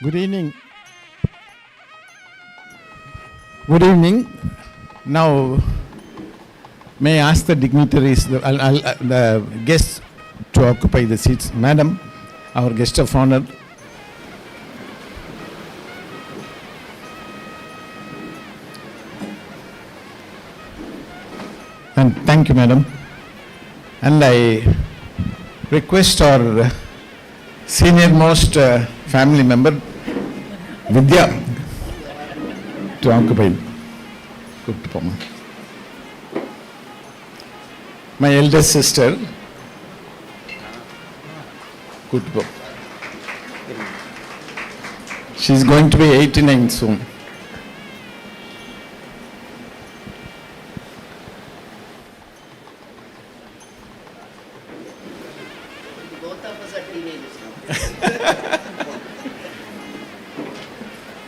Good evening. Good evening. Now, may I ask the dignitaries, the guests to occupy the seats. Madam, our guest of honor. And thank you, madam. And I request our senior-most family member, Vidya, to occupy. My eldest sister, she's going to be 89 soon. Both of us are teenagers now.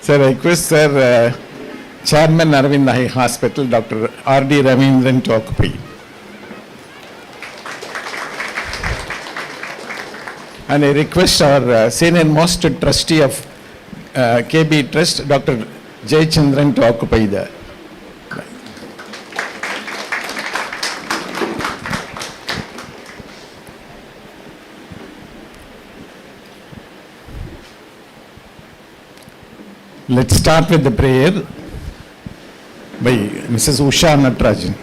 Sir, I request Sir, Chairman Aravind Eye Hospital, Dr. R.D. Ravindran to occupy. And I request our senior-most trustee of KB Trust, Dr. J. Chandran, to occupy the. Let's start with the prayer by Mrs. Usha Natarajan.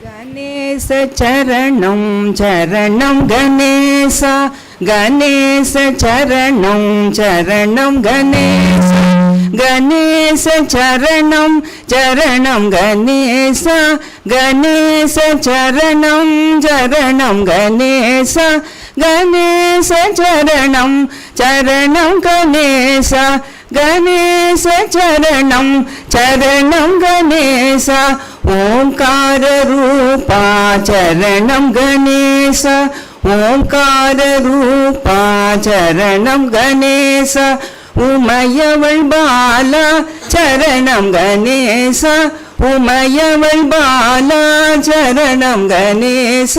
Ganesh चरणं चरणं गणेश गणेश चरणं चरणं गणेश गणेश चरणं चरणं गणेश गणेश चरणं चरणं गणेश गणेश चरणं चरणं गणेश गणेश चरणं चरणं गणेश ओंकार रूपा चरणं गणेश ओंकार रूपा चरणं गणेश उमयवळ बाला चरणं गणेश उमयवळ बाला चरणं गणेश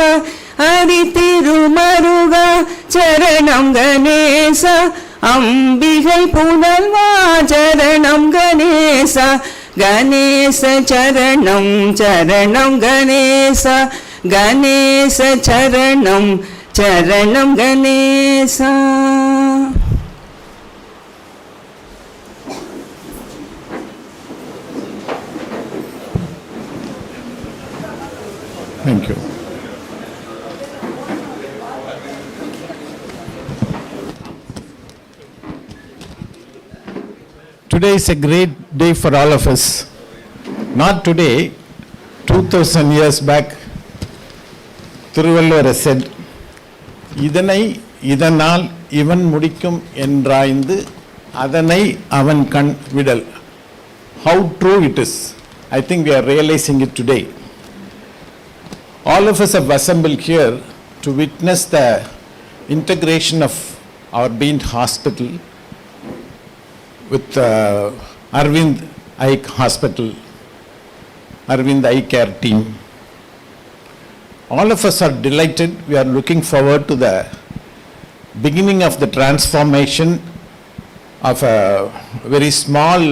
हरि तिरुमरुगा चरणं गणेश अंबिगै पुनर्वा चरणं गणेश गणेश चरणं चरणं गणेश गणेश चरणं चरणं Ganesh. Thank you. Today is a great day for all of us. Not today, 2000 years back, Thiruvallur said, இதனை இதனால் இவன் முடிக்கும் என்றாய்ந்து அதனை அவன் கண் விடல். How true it is. I think we are realizing it today. All of us have assembled here to witness the integration of our BEENT hospital with Aravind Eye Hospital, Aravind Eye Care team. All of us are delighted. We are looking forward to the beginning of the transformation of a very small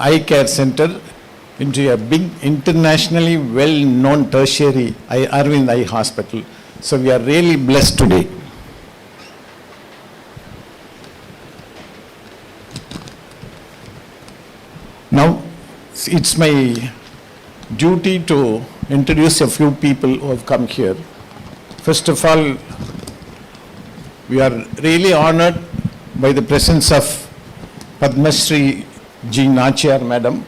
eye care center into a big internationally well-known tertiary Aravind Eye Hospital. So we are really blessed today. Now, it's my duty to introduce a few people who have come here. First of all, we are really honored by the presence of Padma Shri G. Nachiar, Madam,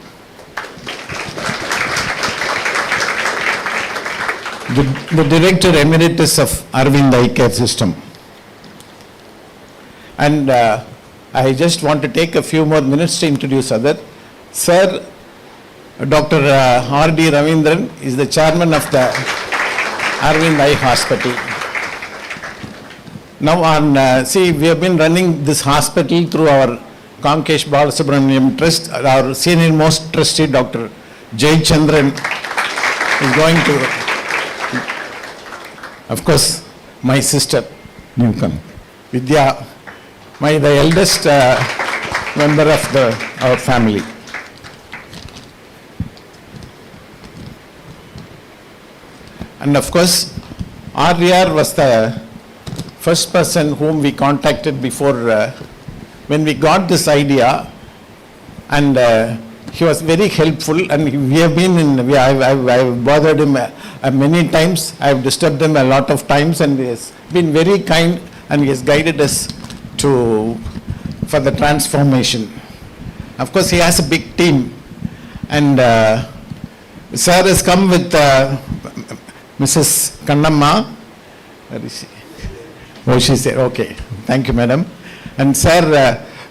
the Director Emeritus of Aravind Eye Care System. And I just want to take a few more minutes to introduce other. Sir, Dr. R.D. Ravindran is the chairman of the Aravind Eye Hospital. Now see, we have been running this hospital through our Kamkesh Balasubramaniam Trust. Our senior most trustee, Dr. J. Chandran, is going to, of course, my sister, Newcomb, Vidya, the eldest member of our family. And of course, RR was the first person whom we contacted before when we got this idea, and he was very helpful, and we have been in, I've bothered him many times, I've disturbed him a lot of times, and he has been very kind, and he has guided us for the transformation. Of course, he has a big team, and sir has come with Mrs. Kannamma. Where is she? Oh, she's there. Okay. Thank you, madam. And sir,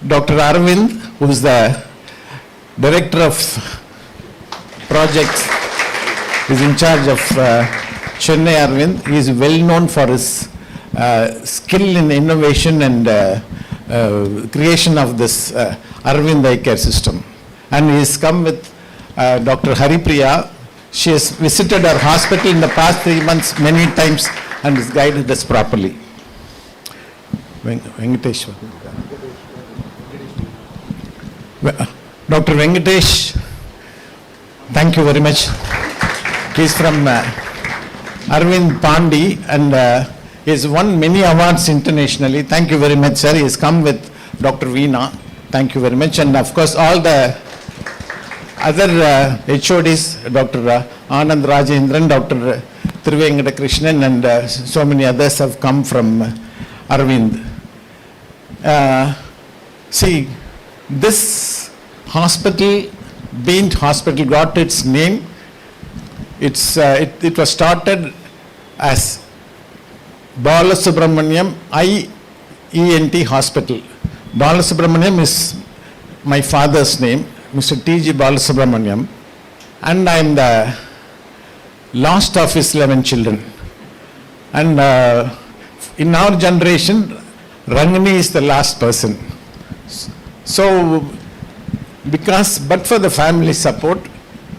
Dr. Aravind, who is the director of projects, is in charge of Chennai. Aravind. He is well known for his skill in innovation and creation of this Aravind Eye Care system. And he has come with Dr. Haripriya. She has visited our hospital in the past 3 months many times and has guided us properly. Venkatesh. Dr. Venkatesh, thank you very much. He is from Aravind Pandi, and he has won many awards internationally. Thank you very much, sir. He has come with Dr. Veena. Thank you very much. And of course, all the other HODs, Dr. Anand Rajendran, Dr. Trivengata Krishnan, and so many others have come from Aravind. See, this hospital, BEENT hospital, got its name. It was started as Balasubramaniam ENT Hospital. Balasubramaniam is my father's name, Mr. T.G. Balasubramaniam, and I am the last of his 11 children. And in our generation, Rangini is the last person. So, but for the family support,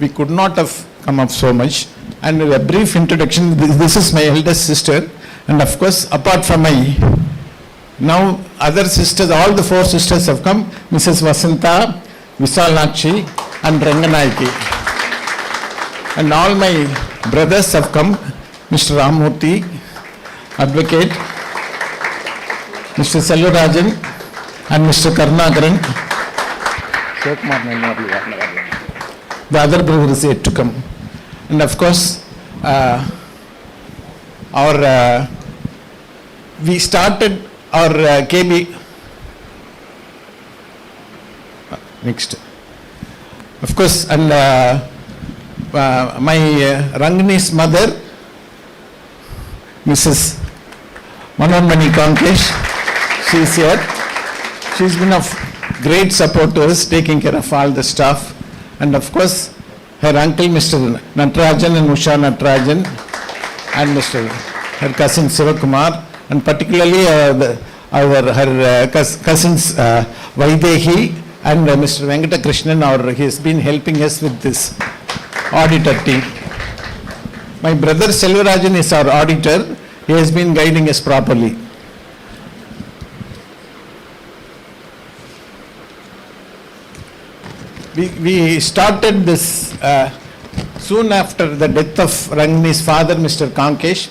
we could not have come up so much. And a brief introduction, this is my eldest sister, and of course, apart from my now other sisters, all the 4 sisters have come, Mrs. Vasanta, Visalakshi, and Ranganayaki. And all my brothers have come, Mr. Ramurthy, advocate, Mr. Selvarajan, and Mr. Karnakaran. The other brother is yet to come. And of course, we started our KB. Next. Of course, and my Rangini's mother, Mrs. Manonmani Kamkesh, she is here. She's been of great support to us, taking care of all the staff. And of course, her uncle, Mr. Natarajan and Usha Natarajan, and her cousin Sivakumar, and particularly her cousins Vaidehi and Mr. Venkata Krishnan, he has been helping us with this auditor team. My brother Selvarajan is our auditor. He has been guiding us properly. We started this soon after the death of Rangini's father, Mr. Kamkesh.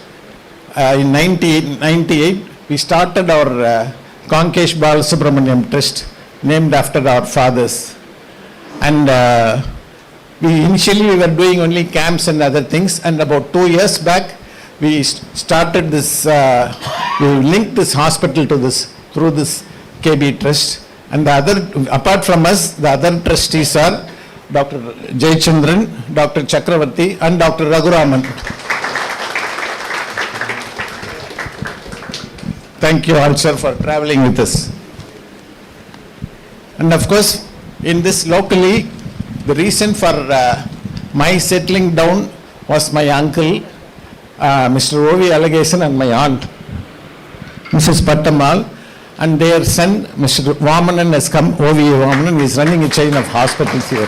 In 1998, we started our Kamkesh Balasubramaniam Trust, named after our fathers. And initially we were doing only camps and other things, and about 2 years back, we started this, we linked this hospital to this, through this KB Trust. And apart from us, the other trustees are Dr. J. Chandran, Dr. Chakravarti, and Dr. Raghuraman. Thank you all, sir, for traveling with us. And of course, in this locally, the reason for my settling down was my uncle, Mr. O.V. Allegason, and my aunt. Mrs. Pattamal, and their son, Mr. Vamanan, has come, O.V. Vamanan, is running a chain of hospitals here.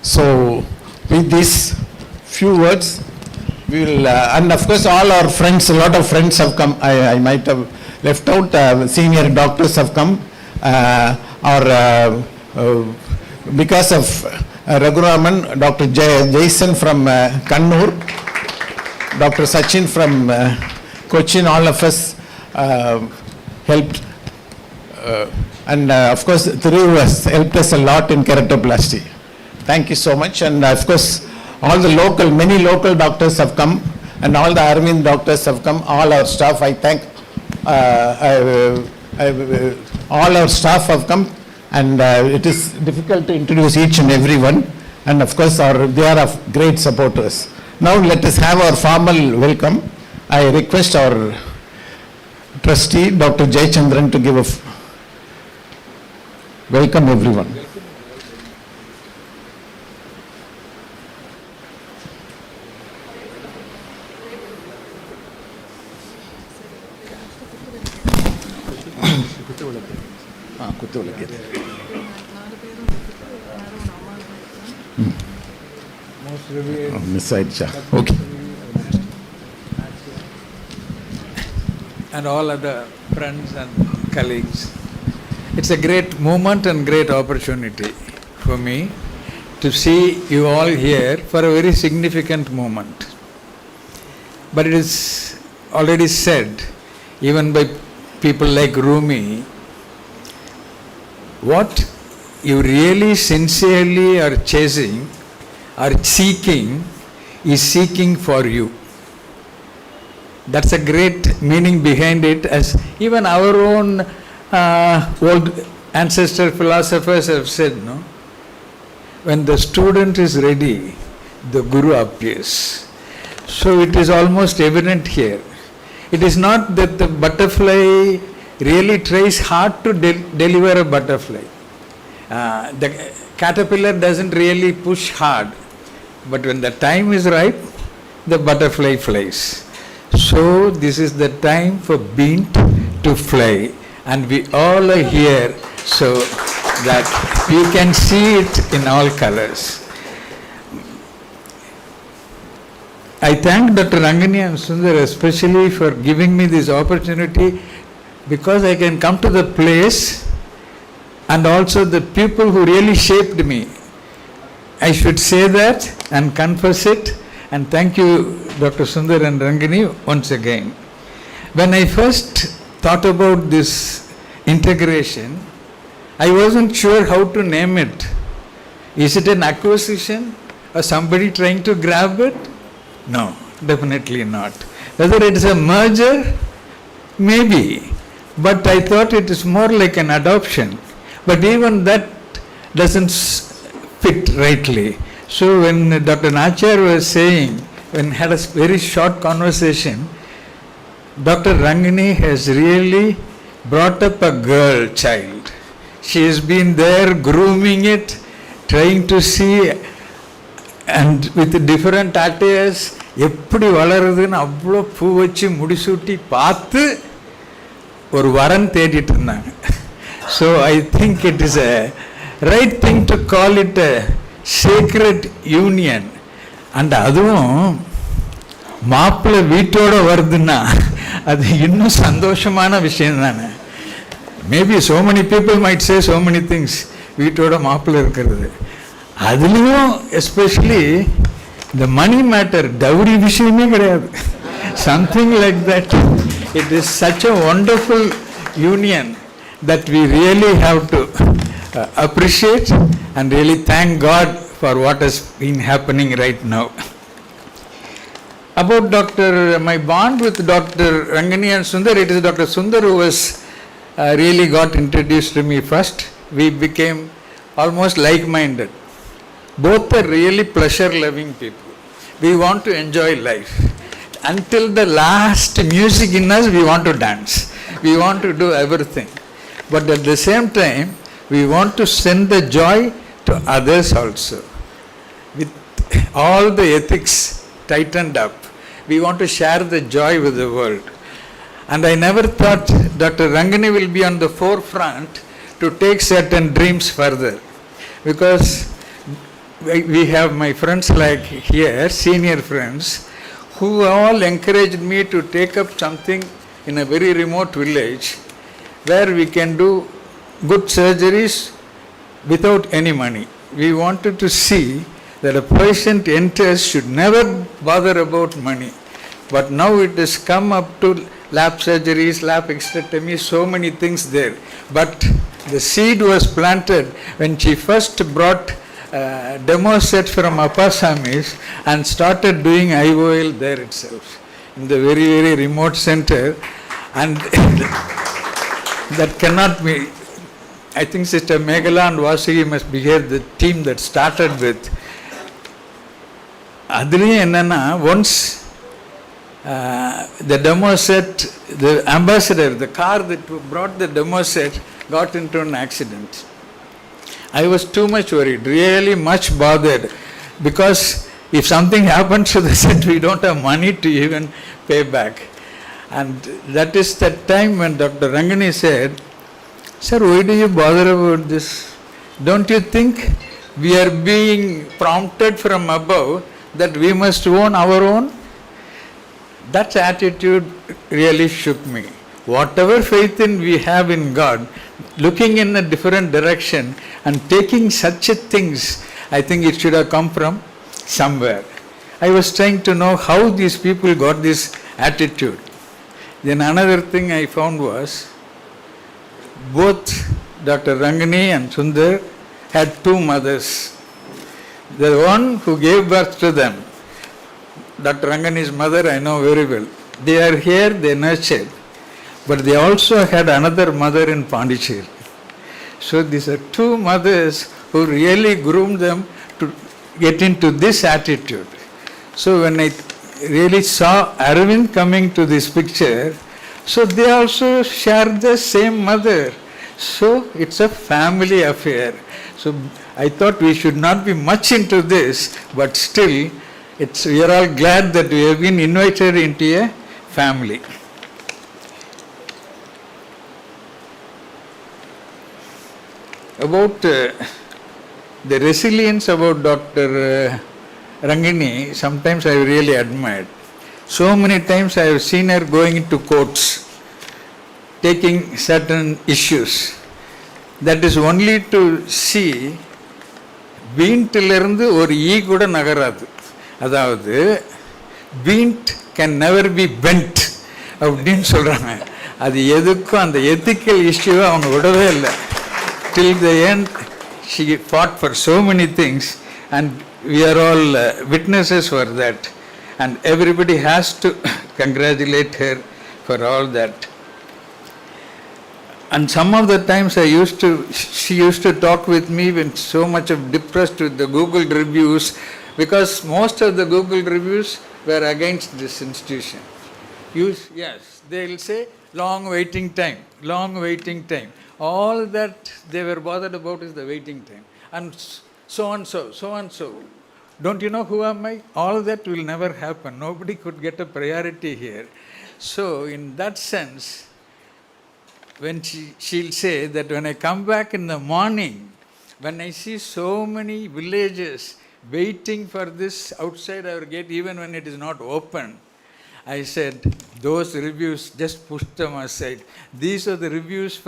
So, with these few words, we will, and of course all our friends, a lot of friends have come, I might have left out, senior doctors have come, because of Raghuraman, Dr. Jason from Kannur, Dr. Sachin from Cochin, all of us helped, and of course Thiru has helped us a lot in keratoplasty. Thank you so much, and of course all the local, many local doctors have come, and all the Aravind doctors have come, all our staff, I thank, all our staff have come, and it is difficult to introduce each and every one, and of course they are of great support to us. Now let us have our formal welcome. I request our trustee, Dr. Chandran, to give a welcome everyone. Miss Aisha. Okay. And all other friends and colleagues. It's a great moment and great opportunity for me to see you all here for a very significant moment. But it is already said, even by people like Rumi, what you really sincerely are chasing or seeking is seeking for you. That's a great meaning behind it, as even our own old ancestor philosophers have said, no? When the student is ready, the guru appears. So it is almost evident here. It is not that the butterfly really tries hard to deliver a butterfly. The caterpillar doesn't really push hard, but when the time is right, the butterfly flies. So this is the time for BEENT to fly, and we all are here so that we can see it in all colors. I thank Dr. Rangini and Sundar especially for giving me this opportunity, because I can come to the place and also the people who really shaped me. I should say that and confess it, and thank you Dr. Sundar and Rangini once again. When I first thought about this integration, I wasn't sure how to name it. Is it an acquisition or somebody trying to grab it? No, definitely not. Whether it is a merger? Maybe. But I thought it is more like an adoption. But even that doesn't fit rightly. So when Dr. Nachiar was saying, when had a very short conversation, Dr. Rangini has really brought up a girl child. She has been there grooming it, trying to see, and with different attires, எப்படி வளருதுன்னு அவ்வளோ பூ வச்சு முடிசூட்டி பார்த்து ஒரு வரன் தேடிட்டு இருந்தாங்க. So I think it is a right thing to call it a sacred union. And அதுவும் மாப்பிள்ளை வீட்டோட வருதுன்னா அது இன்னும் சந்தோஷமான விஷயம் தானே. Maybe so many people might say so many things. வீட்டோட மாப்பிள்ளை இருக்கிறது, அதுலேயும் especially the money matter, dowry விஷயமே கிடையாது. Something like that. It is such a wonderful union that we really have to appreciate and really thank God for what has been happening right now. About my bond with Dr. Rangini and Sundar, it is Dr. Sundar who was really got introduced to me first. We became almost like-minded. Both are really pleasure-loving people. We want to enjoy life. Until the last music in us, we want to dance. We want to do everything. But at the same time, we want to send the joy to others also. With all the ethics tightened up. We want to share the joy with the world. And I never thought Dr. Rangini will be on the forefront to take certain dreams further. Because we have my friends like here, senior friends, who all encouraged me to take up something in a very remote village where we can do good surgeries without any money. We wanted to see that a patient enters should never bother about money. But now it has come up to lap surgeries, lap extractomy, so many things there. But the seed was planted when she first brought demo set from Apasami's and started doing IOL there itself, in the very, very remote center. And that cannot be, I think Sister Meghala and Vasagi must be here, the team that started with. Adriya Enana, once the demo set, the ambassador, the car that brought the demo set got into an accident. I was too much worried, really much bothered, because if something happens to the set, we don't have money to even pay back. And that is the time when Dr. Rangini said, "Sir, why do you bother about this? Don't you think we are being prompted from above that we must own our own?" That attitude really shook me. Whatever faith we have in God, looking in a different direction and taking such things, I think it should have come from somewhere. I was trying to know how these people got this attitude. Then another thing I found was, both Dr. Rangini and Sundar had two mothers. The one who gave birth to them, Dr. Rangani's mother, I know very well. They are here, they nurtured. But they also had another mother in Pondicherry. So these are two mothers who really groomed them to get into this attitude. So when I really saw Aravind coming to this picture, so they also share the same mother. So it's a family affair. So I thought we should not be much into this, but still we are all glad that we have been invited into a family. About the resilience about Dr. Rangini, sometimes I really admired. So many times I have seen her going into courts, taking certain issues. That is only to see BEENT இலிருந்து ஒரு ஈ கூட நகராது. அதாவது BEENT can never be bent அப்படின்னு சொல்றாங்க. அது எதுக்கும் அந்த ethical issue அவங்க விடவே இல்லை. Till the end she fought for so many things, and we are all witnesses for that. And everybody has to congratulate her for all that. And some of the times she used to talk with me when so much of depressed with the Google reviews, because most of the Google reviews were against this institution. Yes, they will say long waiting time, long waiting time. All that they were bothered about is the waiting time. And so and so, so and so. Don't you know who am I? All that will never happen. Nobody could get a priority here. So in that sense, when she'll say that when I come back in the morning, when I see so many villages waiting for this outside our gate, even when it is not open, I said, those reviews, just push them aside. These are the reviews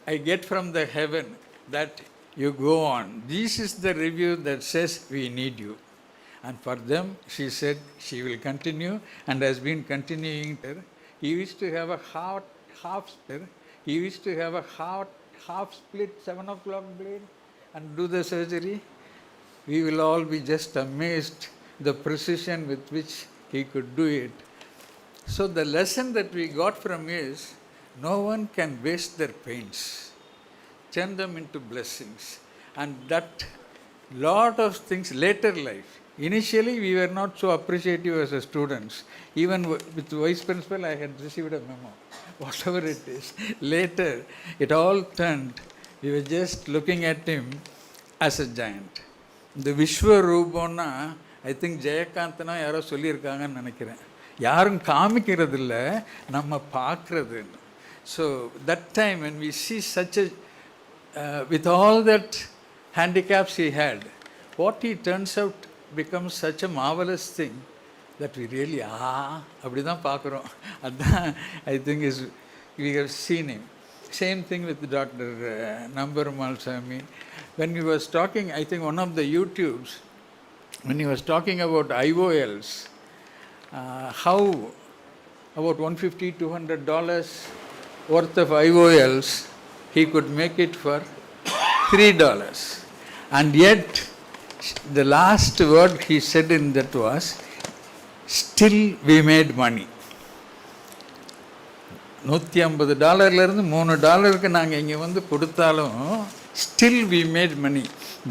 I get from the heaven, that you go on. This is the review that says we need you. And for them, she said she will continue and has been continuing. He used to have a half split 7 o'clock blade and do the surgery. We will all be just amazed the precision with which he could do it. So the lesson that we got from is, no one can waste their pains. Turn them into blessings. And that lot of things later life. Initially we were not so appreciative as a students. Even with vice principal I had received a memo. Whatever it is. Later it all turned. We were just looking at him as a giant. The Vishwarupana I think ஜெயகாந்தனா யாரோ சொல்லியிருக்காங்கன்னு நினைக்கிறேன். யாரும் காமிக்கிறது இல்லை, நம்ம பார்க்குறது. So that time when we see such a with all that handicaps he had, what he turns out becomes such a marvelous thing that we really அப்படி தான் பார்க்குறோம். அதுதான் I think is we have seen him. Same thing with Dr. Nambarumal Swami. When he was talking, I think one of the YouTubes, when he was talking about IOLs, how about $150-200 worth of IOLs, he could make it for $3. And yet, the last word he said in that was, still we made money. $150 $3 நாங்கள் இங்கே வந்து கொடுத்தாலும் still we made money.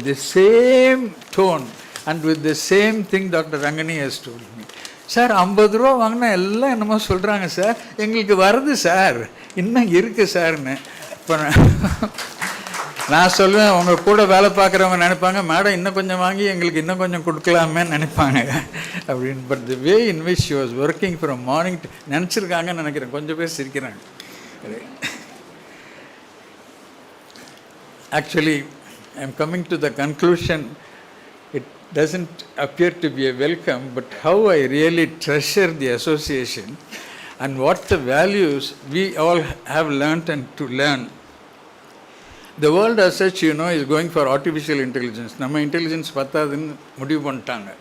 The same tone and with the same thing Dr. Rangini has told me. Sir $50 வாங்கினா எல்லாம் என்னமோ சொல்கிறாங்க sir, எங்களுக்கு வருது சார், இன்னும் இருக்குது சார்னு. இப்போ நான் சொல்லுவேன், உங்கள் கூட வேலை பார்க்குறவங்க நினைப்பாங்க, மேடம் இன்னும் கொஞ்சம் வாங்கி எங்களுக்கு இன்னும் கொஞ்சம் கொடுக்கலாமேன்னு நினைப்பாங்க அப்படின்னு. But the way in which she was working from morning நினச்சிருக்காங்கன்னு நினைக்கிறேன். கொஞ்சம் பேர் சிரிக்கிறாங்க. Actually I am coming to the conclusion. It doesn't appear to be a welcome, but how I really treasure the association and what the values we all have learnt and to learn. The world as such, you know, is going for artificial intelligence. Nama intelligence pathadunu mudivu pannitaanga.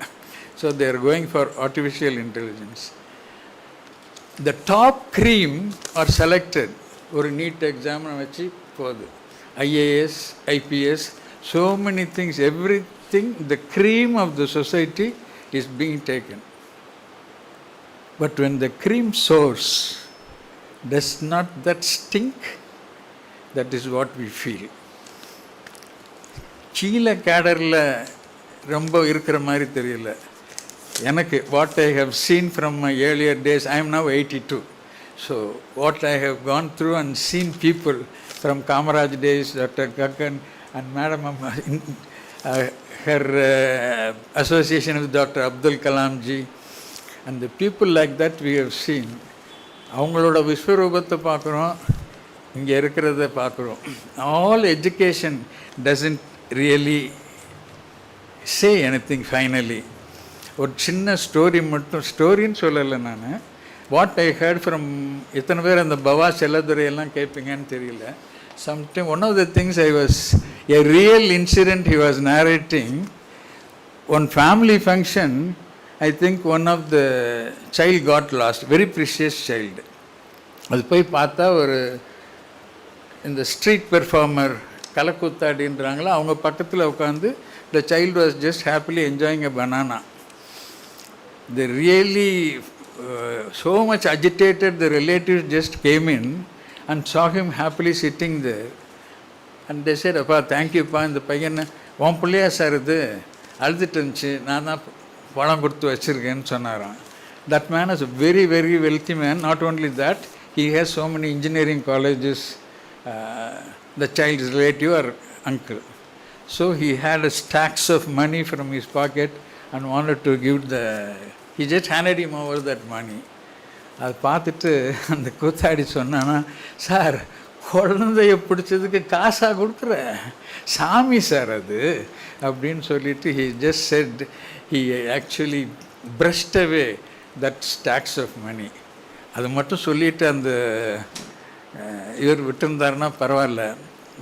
So they are going for artificial intelligence. The top cream are selected. Oru NEET exam vachi podu. IAS, IPS, so many things, everything, the cream of the society is being taken. But when the cream soars, does not that stink? That is what we feel. கீழே கேடரில் ரொம்ப இருக்கிற மாதிரி தெரியல எனக்கு. What I have seen from my earlier days, I am now 82. So what I have gone through and seen people from Kamaraj days, doctor Kakkan and madam her association with doctor Abdul Kalamji and the people like that we have seen. அவங்களோட விஸ்வரூபத்தை பார்க்குறோம், இங்கே இருக்கிறத பார்க்குறோம். All education doesn't really say anything finally. ஒரு சின்ன story மட்டும், ஸ்டோரின்னு சொல்லலை நான், வாட் ஐ ஹேர்ட் ஃப்ரம், எத்தனை பேர் அந்த பவா செல்லதுரையெல்லாம் கேட்பீங்கன்னு தெரியல. Sometime one of the things I was a real incident he was narrating. One family function, I think one of the child got lost, very precious child. அது போய் பார்த்தா ஒரு இந்த ஸ்ட்ரீட் பெர்ஃபார்மர் கலக்கூத்தாடின்றாங்களா, அவங்க பக்கத்தில் உட்காந்து the child was just happily enjoying a banana. They really so much agitated, the relatives just came in and saw him happily sitting there. And they said, அப்பா தேங்க்யூப்பா, இந்த பையனை உன் பிள்ளையா சார் இது அழுதுட்டு இருந்துச்சு, நான் தான் பணம் கொடுத்து வச்சுருக்கேன்னு சொன்னாராம். That man is a very, very wealthy man. Not only that, he has so many engineering colleges, the child's relative or uncle. So he had a stacks of money from his pocket and wanted to give he just handed him over that money. அது பார்த்துட்டு அந்த கூத்தாடி சொன்னான்னா, sir குழந்தைய பிடிச்சதுக்கு காசாக கொடுக்குற சாமி sir அது அப்படின்னு சொல்லிட்டு he just said he actually brushed away that stacks of money. அது மட்டும் சொல்லிட்டு அந்த இவர் விட்டுருந்தாருன்னா பரவாயில்ல.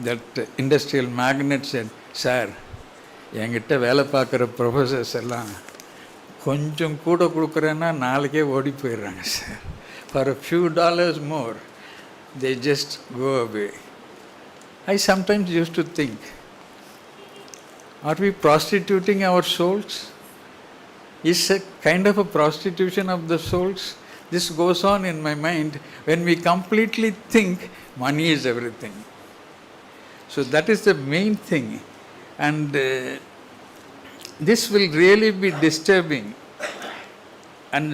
That industrial magnet set, sir என்கிட்ட வேலை பார்க்குற ப்ரொஃபஸர்ஸ் எல்லாம் கொஞ்சம் கூட கொடுக்குறேன்னா நாளைக்கே ஓடி போயிடுறாங்க sir. For a few dollars more they just go away. I sometimes used to think, are we prostituting our souls? Is a kind of a prostitution of the souls. This goes on in my mind when we completely think money is everything. So that is the main thing, and this will really be disturbing. And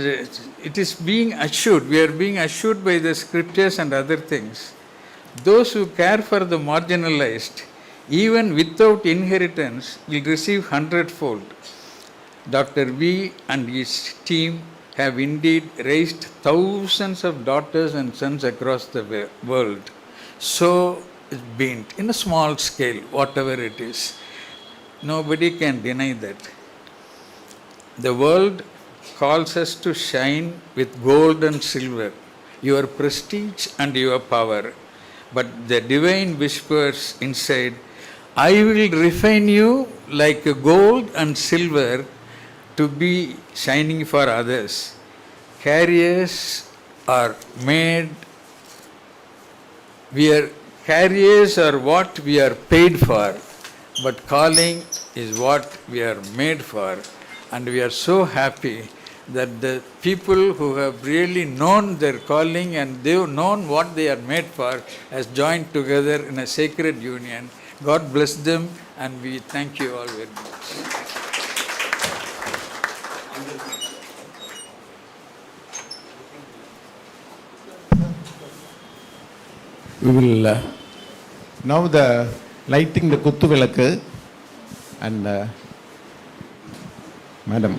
it is being assured, we are being assured by the scriptures and other things. Those who care for the marginalized, even without inheritance, will receive 100-fold. Dr. V and his team have indeed raised thousands of daughters and sons across the world. So is BEENT in a small scale, whatever it is. Nobody can deny that. The world calls us to shine with gold and silver, your prestige and your power. But the divine whispers inside, I will refine you like gold and silver to be shining for others. Carriers are made, carriers are what we are paid for, but calling is what we are made for. And we are so happy that the people who have really known their calling and they've known what they are made for has joined together in a sacred union. God bless them, and we thank you all very much. We will now the lighting the Kuttu Vilakku and Madam.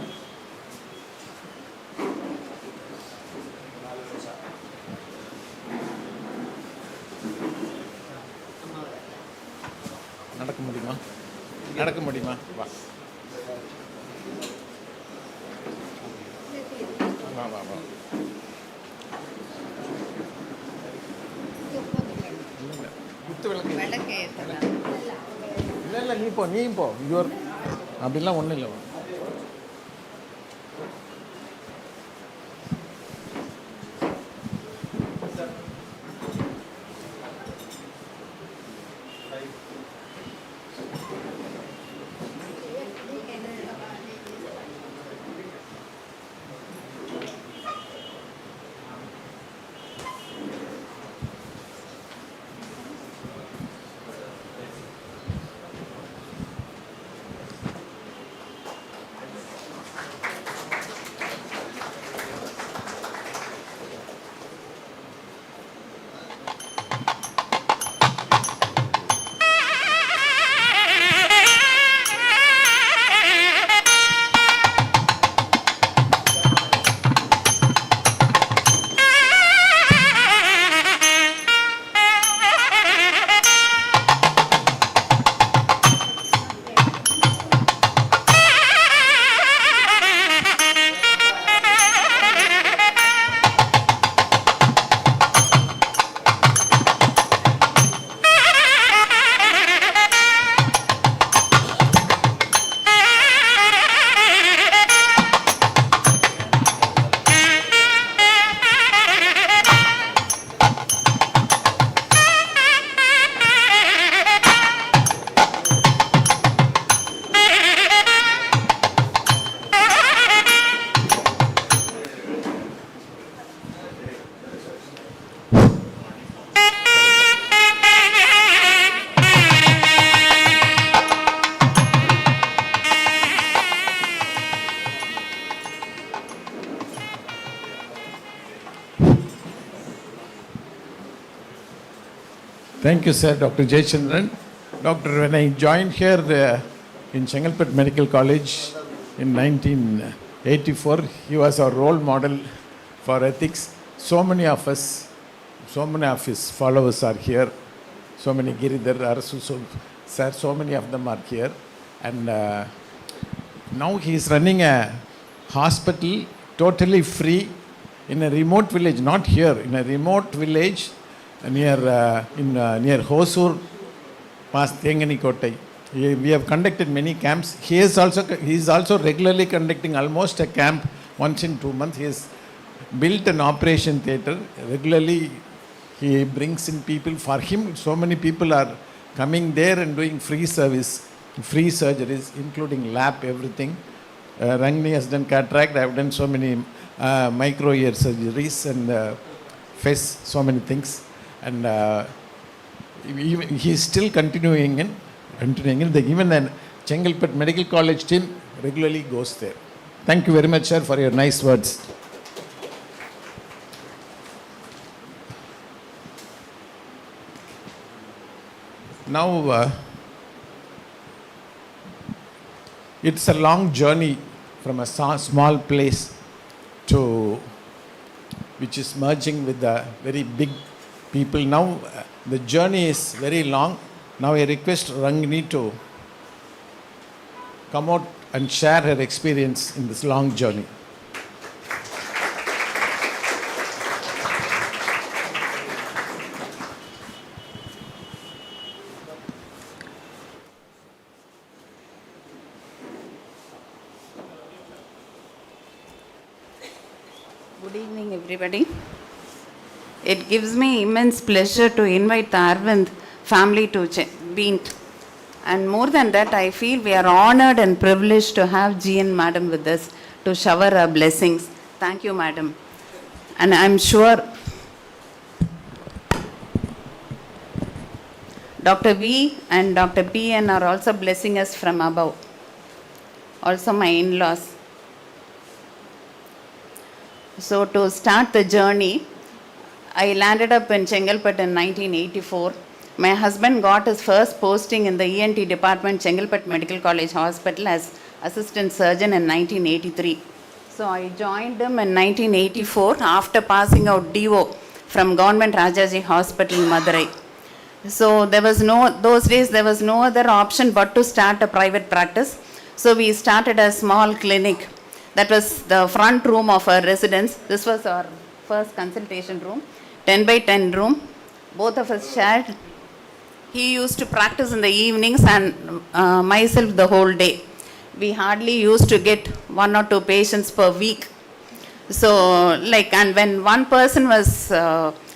நடக்க முடியுமா வா வா வா வா குத்து விளக்கு இல்லை நீ போ இது ஒரு அப்படிலாம் ஒன்றும் இல்லை. Thank you, sir, Dr. J. Chandran. Doctor, when I joined here in Chengalpattu Medical College in 1984, he was our role model for ethics. So many of us, so many of his followers are here. So many Giridhar, Arasu, sir, so many of them are here. And now he is running a hospital totally free in a remote village, not here, in a remote village near Hosur, past Thengani Kottai. We have conducted many camps. He is also regularly conducting almost a camp once in 2 months. He has built an operation theatre. Regularly he brings in people. For him, so many people are coming there and doing free service, free surgeries, including lap, everything. Rangini has done cataract. I have done so many micro ear surgeries and face, so many things. And he is still continuing in. Even the Chengalpattu Medical College team regularly goes there. Thank you very much, sir, for your nice words. Now, it's a long journey from a small place to which is merging with the very big people. Now the journey is very long. Now I request Rangini to come out and share her experience in this long journey. Good evening, everybody. It gives me immense pleasure to invite the Aravind family to BEENT. And more than that, I feel we are honored and privileged to have GN Madam with us to shower our blessings. Thank you, Madam. And I'm sure Dr. V and Dr. PN are also blessing us from above. Also my in-laws. So to start the journey, I landed up in Chengalpattu in 1984. My husband got his first posting in the ENT department, Chengalpattu Medical College Hospital, as assistant surgeon in 1983. So I joined him in 1984 after passing out DO from Government Rajaji Hospital, Madurai. So those days there was no other option but to start a private practice. So we started a small clinic. That was the front room of our residence. This was our first consultation room, 10 by 10 room. Both of us shared. He used to practice in the evenings and myself the whole day. We hardly used to get 1 or 2 patients per week. So and when one person was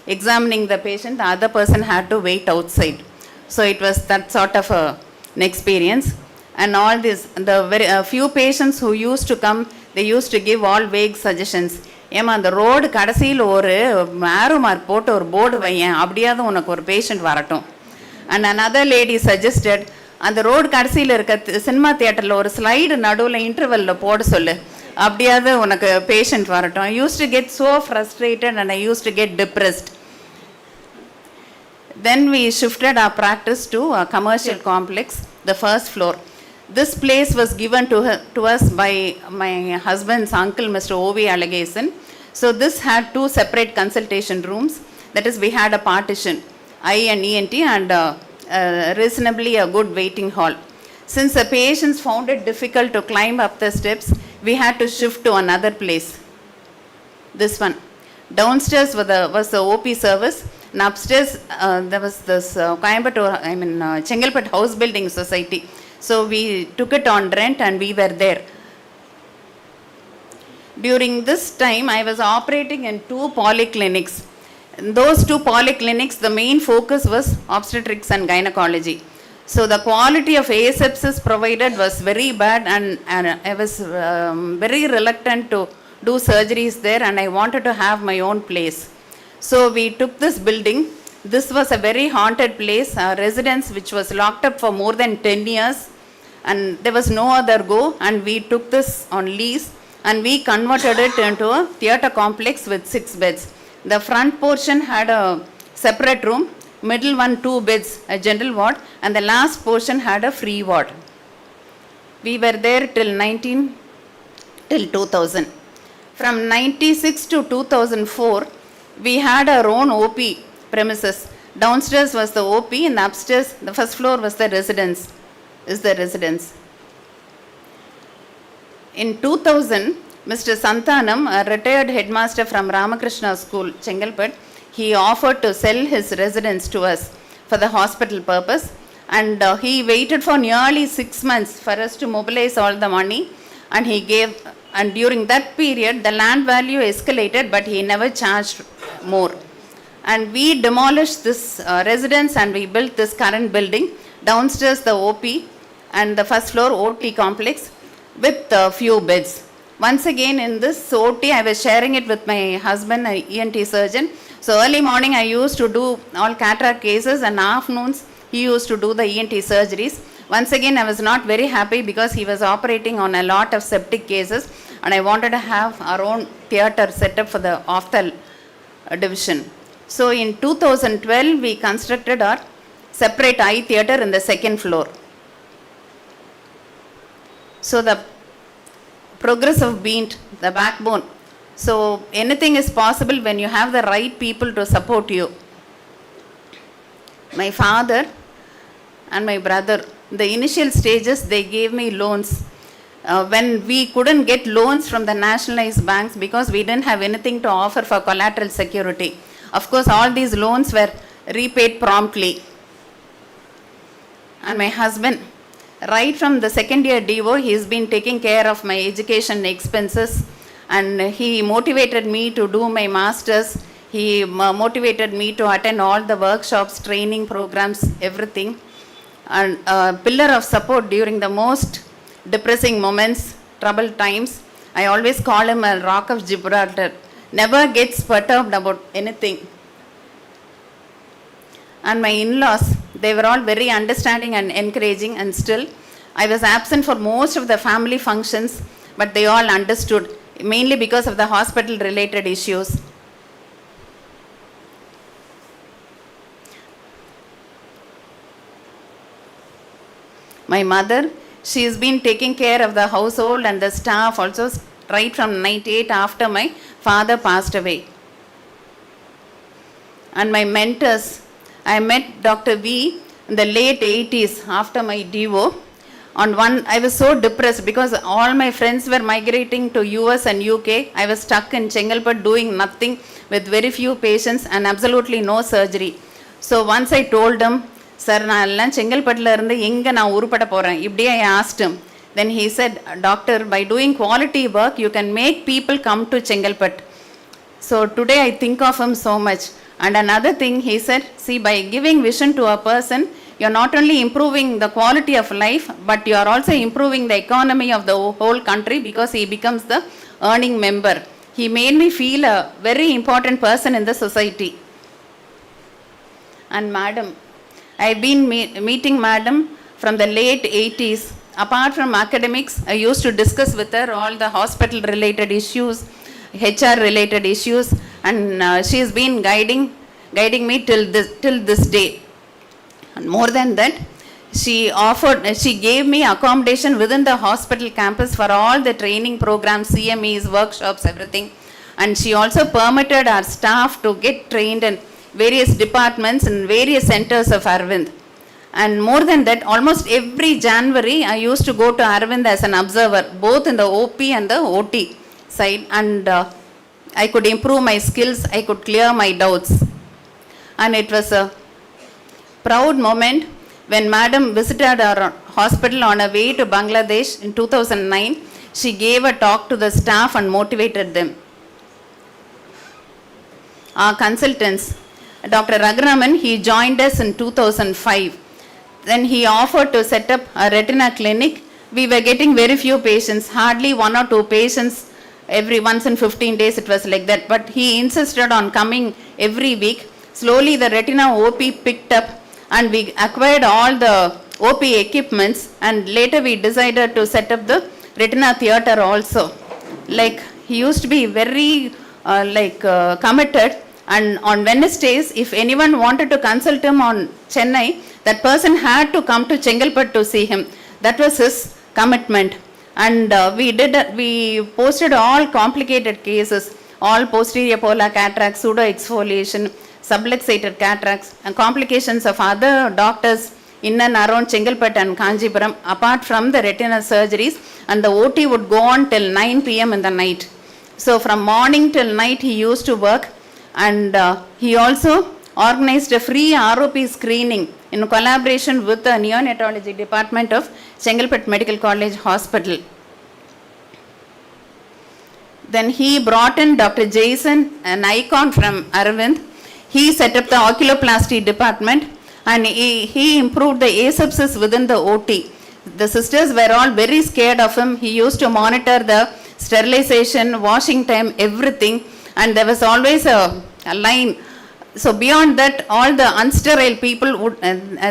examining the patient, the other person had to wait outside. So it was that sort of an experience. And all this, the few patients who used to come, they used to give all vague suggestions. ஏமா அந்த road கடைசியில் ஒரு ஆரோ mark போட்டு ஒரு board வையேன், அப்படியாவது உனக்கு ஒரு பேஷண்ட் வரட்டும். அண்ட் another lady suggested, அந்த ரோடு கடைசியில் இருக்க சினிமா தியேட்டரில் ஒரு ஸ்லைடு நடுவில் இன்டர்வெல்லில் போட சொல்லு, அப்படியாவது உனக்கு பேஷண்ட் வரட்டும். I used to get so frustrated and I used to get depressed. Then we shifted our practice to a commercial complex, the first floor. This place was given to us by my husband's uncle, Mr. O.V. Alagason. So this had 2 separate consultation rooms. That is, we had a partition, eye and ENT, and reasonably a good waiting hall. Since the patients found it difficult to climb up the steps, we had to shift to another place. This one. Downstairs was the OP service, and upstairs there was this Chengalpattu House Building Society. So we took it on rent and we were there. During this time, I was operating in 2 polyclinics. In those 2 polyclinics, the main focus was obstetrics and gynecology. So the quality of asepsis provided was very bad, and I was very reluctant to do surgeries there, and I wanted to have my own place. So we took this building. This was a very haunted place, a residence which was locked up for more than 10 years, and there was no other go, and we took this on lease and we converted it into a theatre complex with 6 beds. The front portion had a separate room, middle one 2 beds, a general ward, and the last portion had a free ward. We were there till 2000. From 96 to 2004, we had our own OP premises. Downstairs was the OP and upstairs, the first floor was the residence. In 2000, Mr. Santhanam, a retired headmaster from Ramakrishna School, Chengalpattu, he offered to sell his residence to us for the hospital purpose, and he waited for nearly 6 months for us to mobilize all the money, and he gave, and during that period the land value escalated, but he never charged more. And we demolished this residence and we built this current building. Downstairs the OP and the first floor OT complex with a few beds. Once again in this OT, I was sharing it with my husband, an ENT surgeon. So early morning I used to do all cataract cases, and afternoons he used to do the ENT surgeries. Once again I was not very happy because he was operating on a lot of septic cases, and I wanted to have our own theatre set up for the ophthalm division. So in 2012 we constructed our separate eye theatre in the 2nd floor. So the progress of BEENT, the backbone. So anything is possible when you have the right people to support you. My father and my brother, the initial stages, they gave me loans. When we couldn't get loans from the nationalized banks because we didn't have anything to offer for collateral security. Of course, all these loans were repaid promptly. And my husband, right from the second year DO, he's been taking care of my education expenses, and he motivated me to do my masters. He motivated me to attend all the workshops, training programs, everything. And a pillar of support during the most depressing moments, troubled times. I always call him a rock of Gibraltar. Never gets perturbed about anything. And my in-laws, they were all very understanding and encouraging, and still I was absent for most of the family functions, but they all understood, mainly because of the hospital related issues. My mother, she has been taking care of the household and the staff also right from 98 after my father passed away. And my mentors, I met Dr. V in the late 80s after my DO. I was so depressed because all my friends were migrating to US and UK. I was stuck in Chengalpattu doing nothing with very few patients and absolutely no surgery. So once I told him, Sir, நான் செங்கல்பட்டுல இருந்து எங்க நான் உருப்பட போறேன் இப்படியே I asked him. Then he said, Doctor, by doing quality work, you can make people come to Chengalpattu. So today I think of him so much. And another thing he said, see, by giving vision to a person, you are not only improving the quality of life, but you are also improving the economy of the whole country because he becomes the earning member. He made me feel a very important person in the society. And Madam, I've been meeting Madam from the late 80s. Apart from academics, I used to discuss with her all the hospital related issues, HR related issues, and she has been guiding me till this day. And more than that, she gave me accommodation within the hospital campus for all the training programs, CMEs, workshops, everything. And she also permitted our staff to get trained in various departments and various centers of Aravind. And more than that, almost every January, I used to go to Aravind as an observer, both in the OP and the OT side. And I could improve my skills, I could clear my doubts. And it was a proud moment when Madam visited our hospital on her way to Bangladesh in 2009. She gave a talk to the staff and motivated them. Our consultants, Dr. Raghuraman, he joined us in 2005. Then he offered to set up a retina clinic. We were getting very few patients, hardly 1 or 2 patients every once in 15 days, it was like that. But he insisted on coming every week. Slowly the retina OP picked up and we acquired all the OP equipments, and later we decided to set up the retina theater also. Like, he used to be very committed. And on Wednesdays, if anyone wanted to consult him on Chennai, that person had to come to Chengalpattu to see him. That was his commitment. And we posted all complicated cases, all posterior polar cataracts, pseudo-exfoliation, subluxated cataracts, and complications of other doctors in and around Chengalpattu and Kanjipuram, apart from the retina surgeries. And the OT would go on till 9 p.m. in the night. So from morning till night, he used to work. And he also organized a free ROP screening in collaboration with the neonatology department of Chengalpattu Medical College Hospital. Then he brought in Dr. Jason, an icon from Aravind. He set up the oculoplasty department and he improved the asepsis within the OT. The sisters were all very scared of him. He used to monitor the sterilization, washing time, everything. And there was always a line. So beyond that, all the unsterile people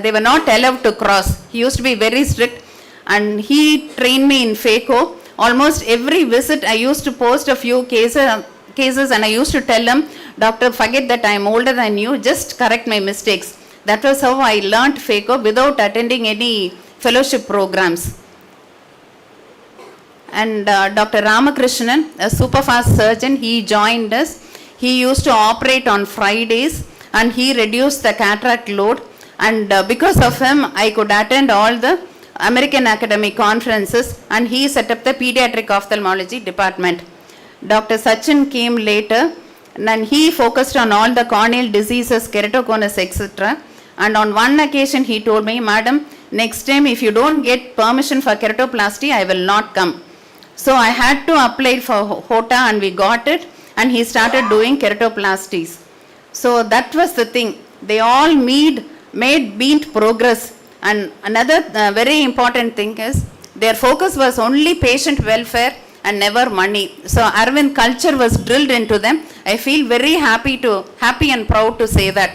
they were not allowed to cross. He used to be very strict, and he trained me in phaco. Almost every visit, I used to post a few cases, and I used to tell them, Doctor, forget that I am older than you, just correct my mistakes. That was how I learnt phaco without attending any fellowship programs. And Dr. Ramakrishnan, a super fast surgeon, he joined us. He used to operate on Fridays and he reduced the cataract load. And because of him, I could attend all the American Academy conferences, and he set up the pediatric ophthalmology department. Dr. Sachin came later, and he focused on all the corneal diseases, keratoconus, etc. And on one occasion, he told me, "Madam, next time if you don't get permission for keratoplasty, I will not come." So I had to apply for HOTA, and we got it, and he started doing keratoplasties. So that was the thing. They all made BEENT progress. And another very important thing is their focus was only patient welfare and never money. So Aravind culture was drilled into them. I feel very happy and proud to say that.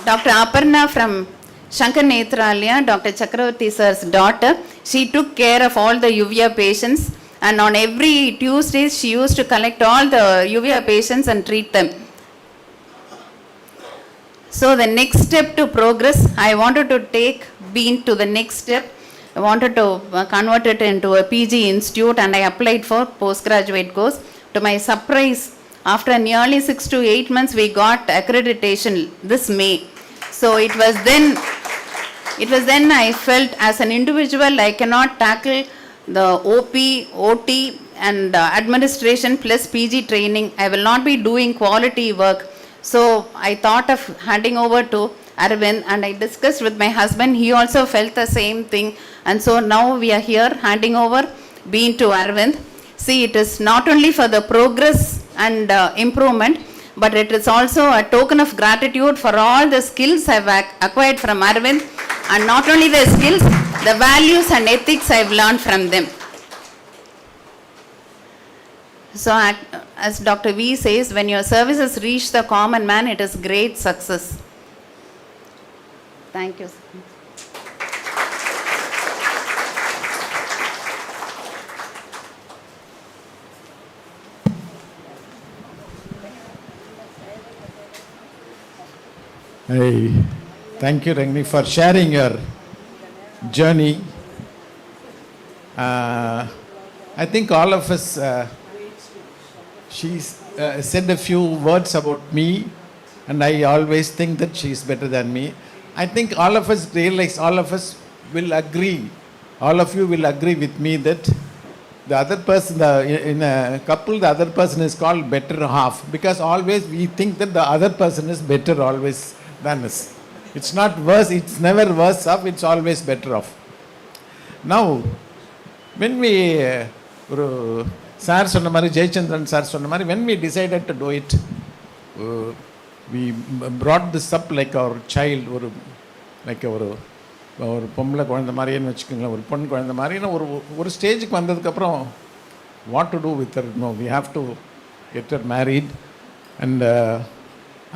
Dr. Aparna from Shankar Netralia, Dr. Chakravarti sir's daughter, she took care of all the uvea patients, and on every Tuesday she used to collect all the uvea patients and treat them. So the next step to progress, I wanted to take BEENT to the next step. I wanted to convert it into a PG institute, and I applied for postgraduate course. To my surprise, after nearly 6 to 8 months, we got accreditation this May. So it was then I felt as an individual I cannot tackle the OP, OT and administration plus PG training. I will not be doing quality work. So I thought of handing over to Aravind, and I discussed with my husband. He also felt the same thing. And so now we are here handing over BEENT to Aravind. See, it is not only for the progress and improvement, but it is also a token of gratitude for all the skills I have acquired from Aravind, and not only the skills, the values and ethics I have learned from them. So as Dr. V says, when your services reach the common man, it is great success. Thank you. Hey, thank you, Rangini, for sharing your journey. I think all of us, she said a few words about me, and I always think that she is better than me. I think all of us realize, all of us will agree, all of you will agree with me that the other person, in a couple, the other person is called better half, because always we think that the other person is better always than us. It's not worse, it's never worse off, it's always better off. Now, when we, Sir Sonamari, Chandran Sir Sonamari, when we decided to do it, we brought this up like our child, like our ஒரு பொம்பளை குழந்த மாதிரின்னு வச்சுக்கோங்களேன், ஒரு பொண்ணு குழந்த மாதிரின்னு ஒரு ஸ்டேஜுக்கு வந்ததுக்கப்புறம் what to do with her, no we have to get her married. And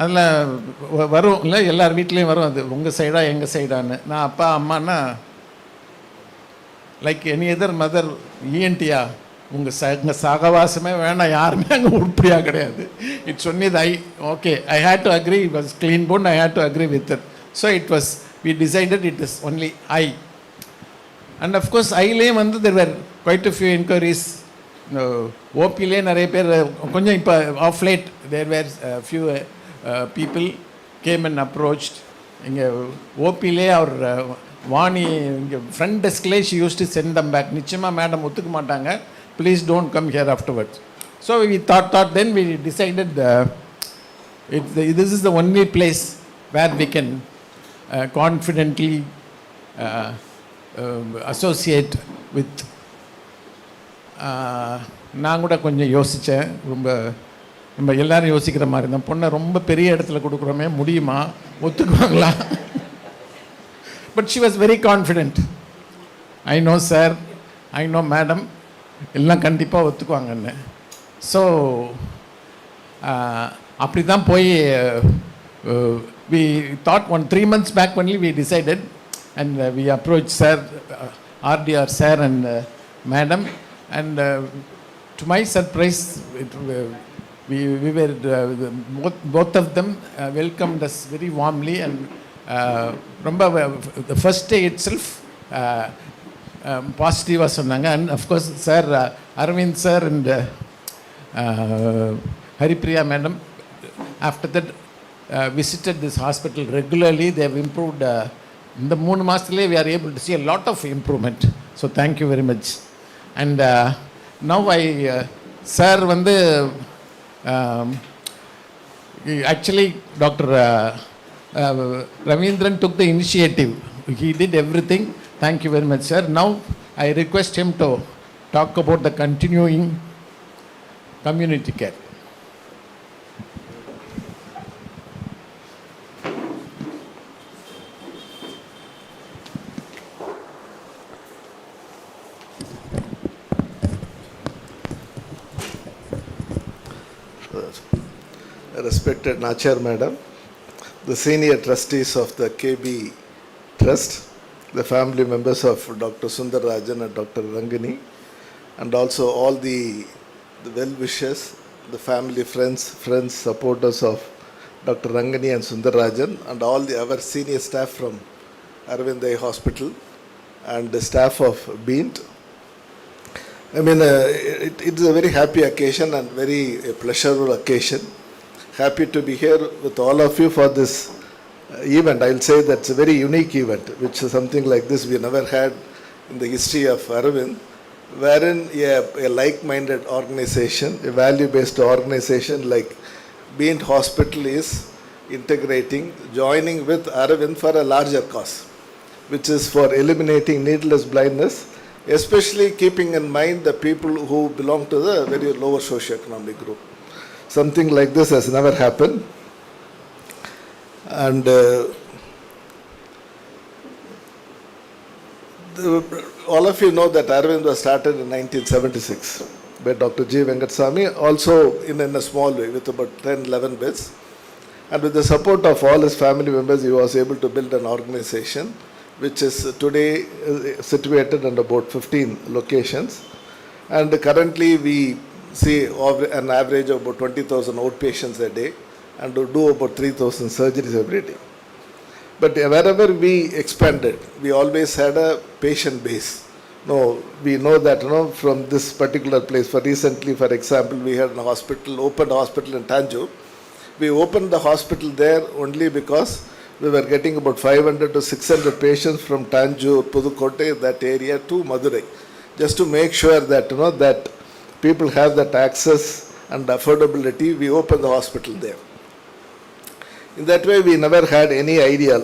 அதில் வரும் இல்லை, எல்லார் வீட்லேயும் வரும், அது உங்கள் சைடா எங்கள் சைடான்னு. நான் அப்பா அம்மானா like any other mother in India, உங்கள் சகவாசமே வேணாம், யாருமே அங்கே உருப்படியாக கிடையாது. It's only I okay, I hate to agree, it was clean gone, I hate to agree with it. So it was, we decided it is only I. And of course, I-லேயும் வந்து there were quite a few inquiries. OP-லே நிறைய பேர் கொஞ்சம் இப்போ of late there were a few people came and approached. இங்கே OP-லே அவர் வாணி இங்கே front டெஸ்க்லேயே she used to send them back. நிச்சயமாக மேடம் ஒத்துக்க மாட்டாங்க, please don't come here afterwards. So we thought then we decided this is the only place where we can confidently associate with. நான் கூட கொஞ்சம் யோசித்தேன், ரொம்ப எல்லோரும் யோசிக்கிற மாதிரி தான். பொண்ணை ரொம்ப பெரிய இடத்துல கொடுக்குறோமே, முடியுமா, ஒத்துக்குவாங்களா? But she was very confident. I know sir, I know madam, எல்லாம் கண்டிப்பாக ஒத்துக்குவாங்கன்னு. ஸோ அப்படி தான் போய் we thought 3 months back only we decided, and we approached sir, RDR sir and madam, and to my surprise we were both of them welcomed us very warmly, and ரொம்ப the first day itself பாசிட்டிவாக சொன்னாங்க. And of course sir Aravind sir and Haripriya madam after that visited this hospital regularly. They have improved. இந்த 3 மாதத்துலேயே we are able to see a lot of improvement. So thank you very much. And now sir வந்து actually Dr. Ravindran took the initiative. He did everything. Thank you very much, sir. Now I request him to talk about the continuing community care. Respected Nachiar Madam, the senior trustees of the KB Trust, the family members of Dr. Sundarajan and Dr. Rangini, and also all the well-wishers, the family, friends, supporters of Dr. Rangini and Sundarajan, and all our senior staff from Aravind Eye Hospital and the staff of BEENT. I mean, it is a very happy occasion and very pleasurable occasion. Happy to be here with all of you for this event. I will say that's a very unique event, which is something like this we never had in the history of Aravind, wherein a like-minded organization, a value-based organization like BEENT Hospital is integrating, joining with Aravind for a larger cause, which is for eliminating needless blindness, especially keeping in mind the people who belong to the very lower socio-economic group. Something like this has never happened. And all of you know that Aravind was started in 1976 by Dr. G. Venkatasamy, also in a small way with about 10-11 beds. And with the support of all his family members, he was able to build an organization which is today situated in about 15 locations. And currently we see an average of about 20,000 outpatients a day and do about 3,000 surgeries every day. But wherever we expanded, we always had a patient base. No, we know that from this particular place. For recently, for example, we had an hospital, opened hospital in Tanjore. We opened the hospital there only because we were getting about 500 to 600 patients from Tanjore, Pudukkottai, that area to Madurai, just to make sure that that people have that access and affordability. We opened the hospital there. In that way, we never had any idea,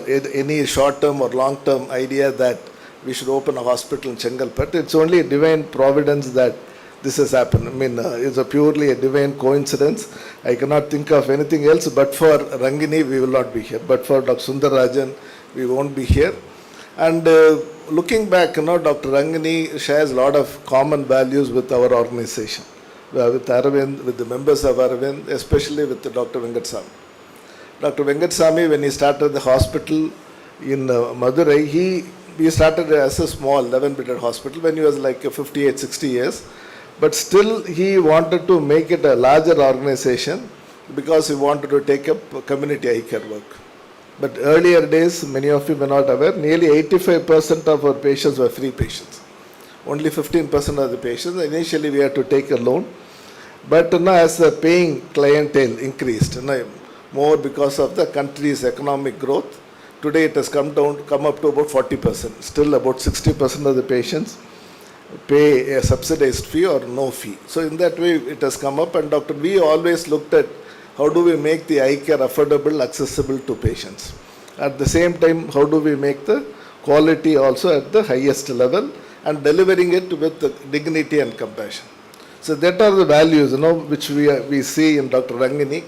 any short-term or long-term idea that we should open a hospital in Chengalpattu. It's only a divine providence that this has happened. I mean, it's a purely a divine coincidence. I cannot think of anything else. But for Rangini, we will not be here. But for Dr. Sundarajan, we won't be here. And looking back, Dr. Rangini shares a lot of common values with our organization, with Aravind, with the members of Aravind, especially with Dr. Venkatasamy. Dr. Venkatasamy, when he started the hospital in Madurai, he started as a small 11-bedded hospital when he was like 58, 60 years. But still, he wanted to make it a larger organization because he wanted to take up community eye care work. But earlier days, many of you may not aware, nearly 85% of our patients were free patients. Only 15% of the patients. Initially, we had to take a loan. But now, as the paying clientele increased, more because of the country's economic growth, today it has come up to about 40%. Still, about 60% of the patients pay a subsidized fee or no fee. So, in that way, it has come up. And Dr. V always looked at how do we make the eye care affordable, accessible to patients. At the same time, how do we make the quality also at the highest level and delivering it with dignity and compassion. So that are the values, which we see in Dr. Rangini.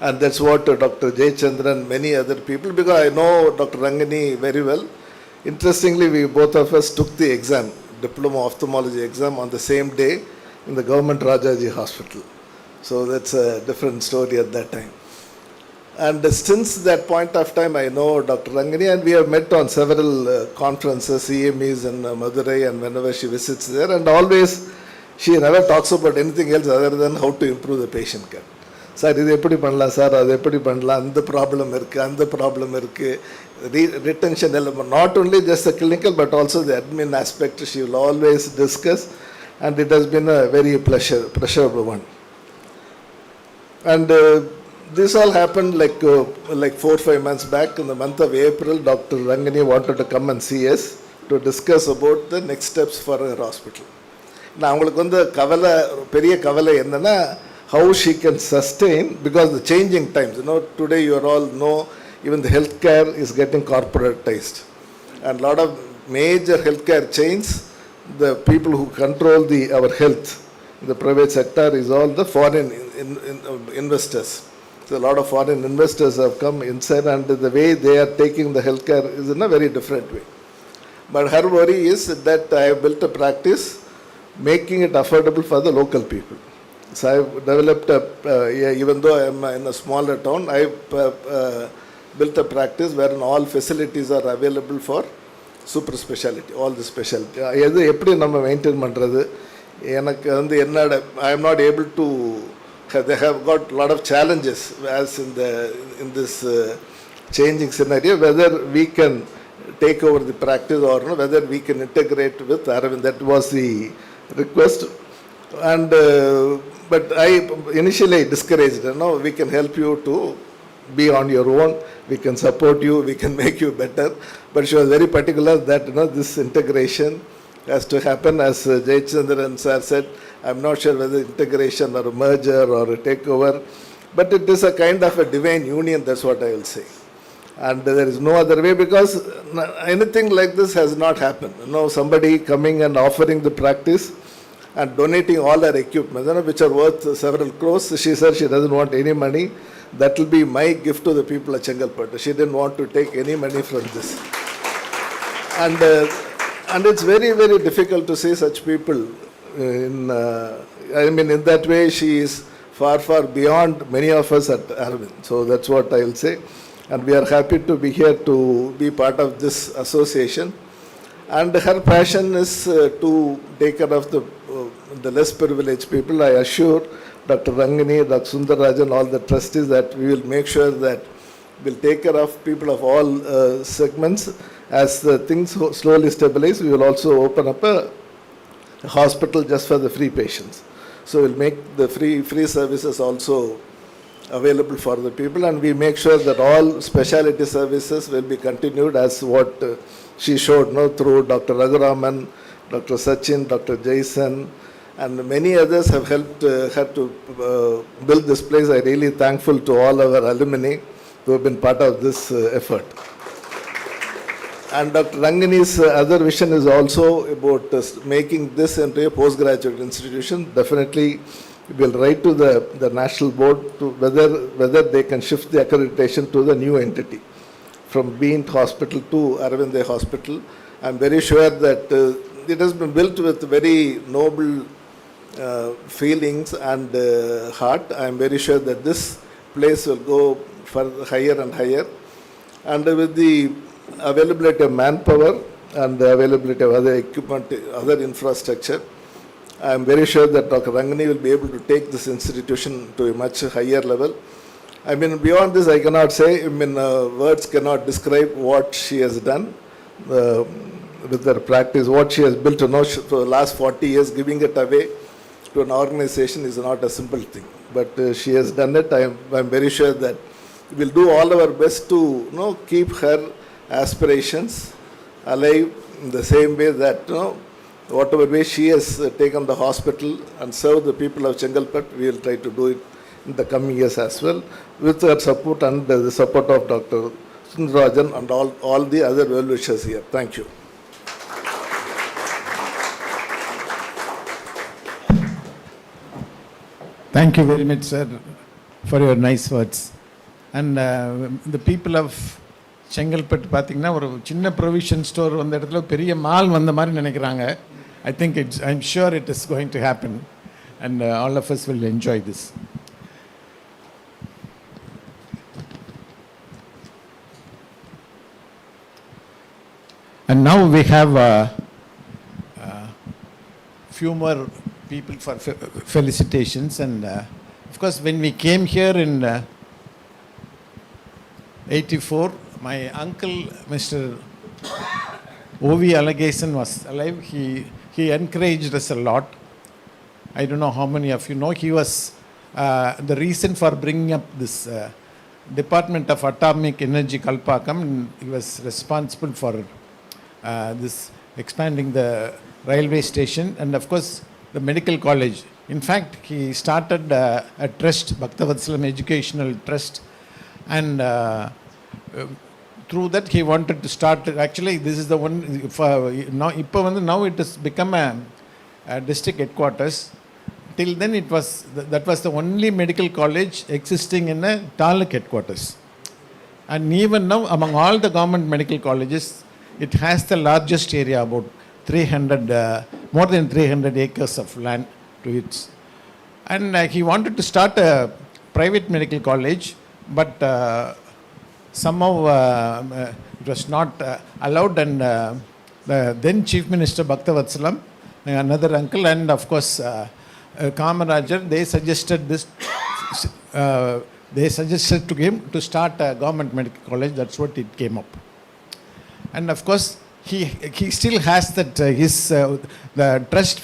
And that's what Dr. J. Chandran and many other people, because I know Dr. Rangini very well. Interestingly, we both of us took the exam, diploma ophthalmology exam, on the same day in the government Rajaji Hospital. So that's a different story at that time. And since that point of time, I know Dr. Rangini, and we have met on several conferences, CMEs in Madurai, and whenever she visits there, and always she never talks about anything else other than how to improve the patient care. Sir இது எப்படி பண்ணலாம் sir, அது எப்படி பண்ணலாம், அந்த problem இருக்குது, அந்த problem இருக்குது, retention element, not only just the clinical but also the admin aspect she will always discuss, and it has been a very pleasurable one. And this all happened like 4-5 months back. In the month of April, Dr. Rangini wanted to come and see us to discuss about the next steps for her hospital. நான் அவங்களுக்கு வந்து பெரிய கவலை என்னன்னா, how she can sustain, because the changing times, today you all know, even the healthcare is getting corporatized, and a lot of major healthcare chains, the people who control our health in the private sector is all the foreign investors. So a lot of foreign investors have come inside, and the way they are taking the healthcare is in a very different way. But her worry is that I have built a practice making it affordable for the local people. So I have developed even though I am in a smaller town, I have built a practice wherein all facilities are available for super specialty, all the specialty. எது எப்படி நம்ம maintain பண்ணுறது, எனக்கு வந்து என்னோட I am not able to, they have got a lot of challenges as in this changing scenario, whether we can take over the practice or no, whether we can integrate with Aravind. That was the request. And but I initially discouraged, we can help you to be on your own, we can support you, we can make you better. But she was very particular that this integration has to happen. As Jai Chandran sir said, I'm not sure whether integration or a merger or a takeover, but it is a kind of a divine union, that's what I will say. And there is no other way, because anything like this has not happened. Somebody coming and offering the practice and donating all her equipment, which are worth several crores. She said she doesn't want any money. That will be my gift to the people of Chengalpattu. She didn't want to take any money from this. And it's very, very difficult to see such people. In that way, she is far, far beyond many of us at Aravind. So that's what I will say. And we are happy to be here to be part of this association. And her passion is to take care of the less privileged people. I assure Dr. Rangini, Dr. Sundarajan, all the trustees that we will make sure that we'll take care of people of all segments. As the things slowly stabilize, we will also open up a hospital just for the free patients. So we'll make the free services also available for the people, and we make sure that all specialty services will be continued as what she showed through Dr. Raghuraman, Dr. Sachin, Dr. Jason, and many others have helped her to build this place. I'm really thankful to all our alumni who have been part of this effort. And Dr. Rangini's other vision is also about making this into a postgraduate institution. Definitely we'll write to the national board to whether they can shift the accreditation to the new entity from BEENT Hospital to Aravind Eye Hospital. I'm very sure that it has been built with very noble feelings and heart. I'm very sure that this place will go further, higher and higher. And with the availability of manpower and the availability of other equipment, other infrastructure, I am very sure that Dr. Rangini will be able to take this institution to a much higher level. Beyond this, I cannot say, words cannot describe what she has done with her practice, what she has built for the last 40 years. Giving it away to an organization is not a simple thing, but she has done it. I am very sure that we will do all our best to keep her aspirations alive in the same way that whatever way she has taken the hospital and served the people of Chengalpattu, we will try to do it in the coming years as well, with her support and the support of Dr. Sundarajan and all the other well-wishers here. Thank you. Thank you very much, sir, for your nice words. And the people of Chengalpattu பார்த்தீங்கன்னா ஒரு சின்ன provision store வந்த இடத்துல பெரிய mall வந்த மாதிரி நினைக்கிறாங்க. I'm sure it is going to happen, and all of us will enjoy this. And now we have few more people for felicitations, and Of course, when we came here in 84, my uncle, Mr. O.V. Alagason, was alive. He encouraged us a lot. I don't know how many of you know. He was the reason for bringing up this Department of Atomic Energy Kalpakam. He was responsible for this expanding the railway station and of course the medical college. In fact, he started a trust, Bhaktavatslam Educational Trust, and through that he wanted to start, actually this is the one, now it has become a district headquarters. Till then it was, that was the only medical college existing in a taluk headquarters. And even now among all the government medical colleges, it has the largest area, about 300, more than 300 acres of land to it. And he wanted to start a private medical college, but somehow it was not allowed, and the then Chief Minister Bhaktavatslam, another uncle, and of course Kamarajar, they suggested this, they suggested to him to start a government medical college. That's what it came up. And of course, he still has that, the trust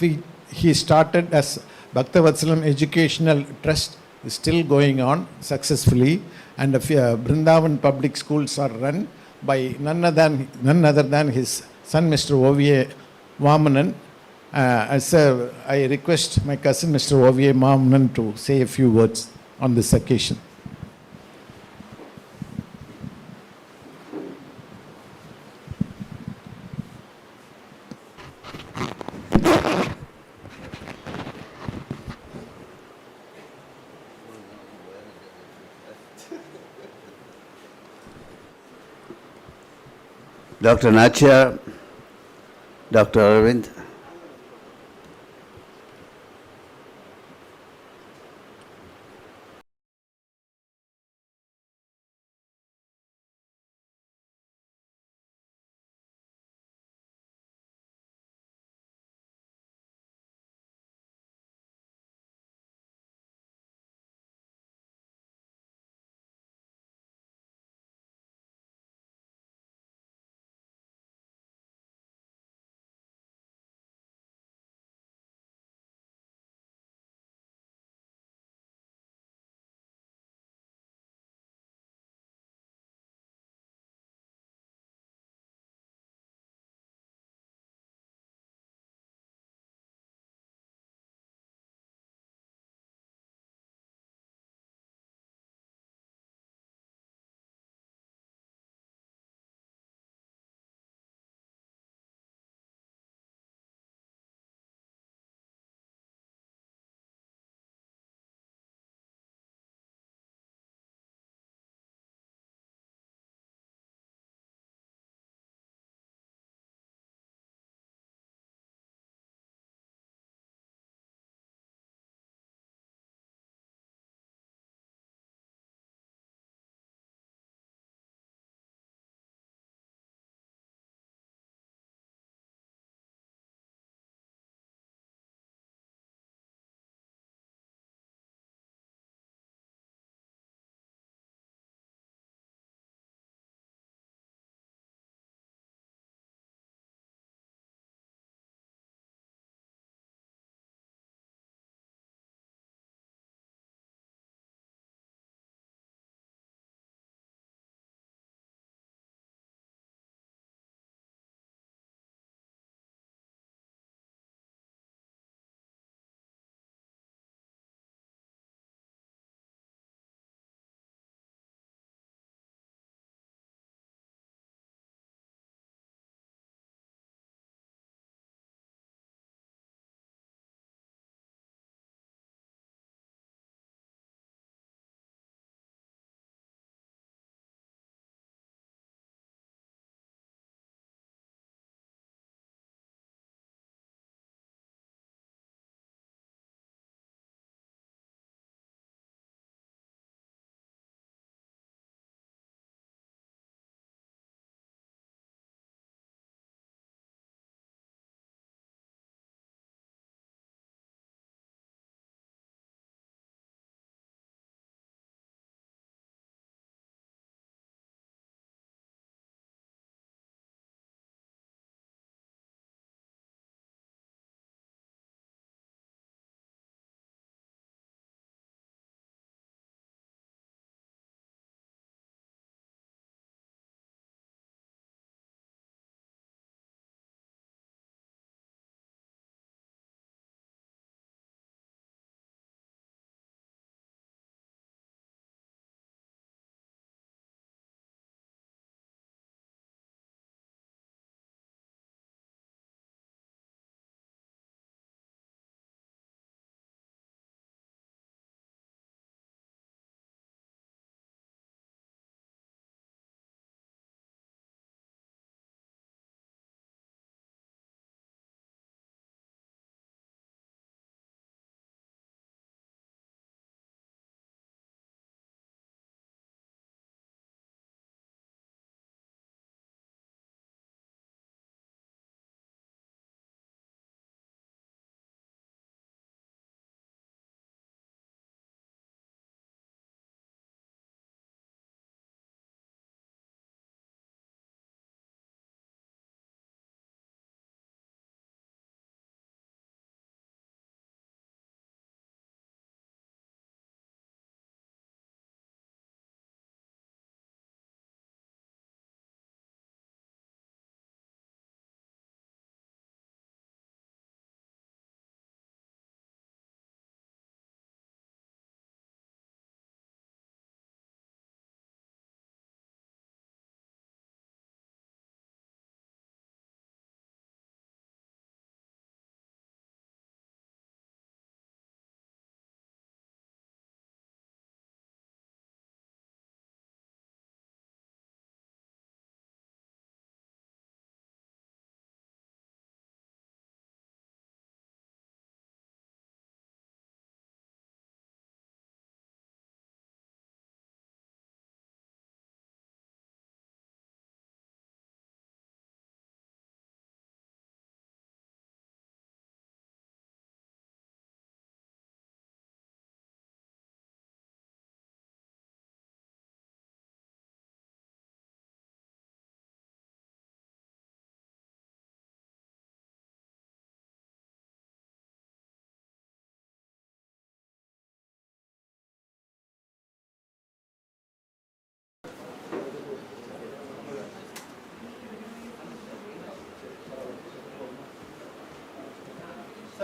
he started as Bhaktavatslam Educational Trust is still going on successfully, and Brindavan public schools are run by none other than his son, Mr. O.V.A. Vamanan. I request my cousin, Mr. O.V.A. Vamanan, to say a few words on this occasion. Dr. Nachiar, Dr. Aravind,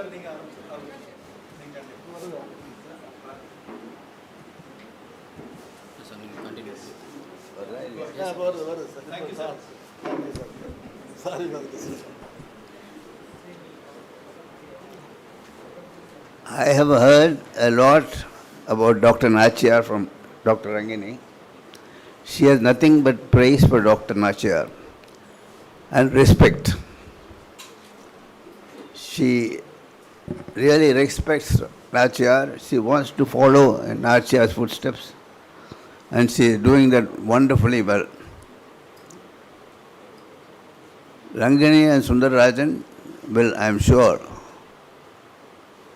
I have heard a lot about Dr. Nachiar from Dr. Rangini. She has nothing but praise for Dr. Nachiar and respect. She really respects Nachiar. She wants to follow in Nachiar's footsteps, and she is doing that wonderfully well. Rangini and Sundararajan will, I am sure,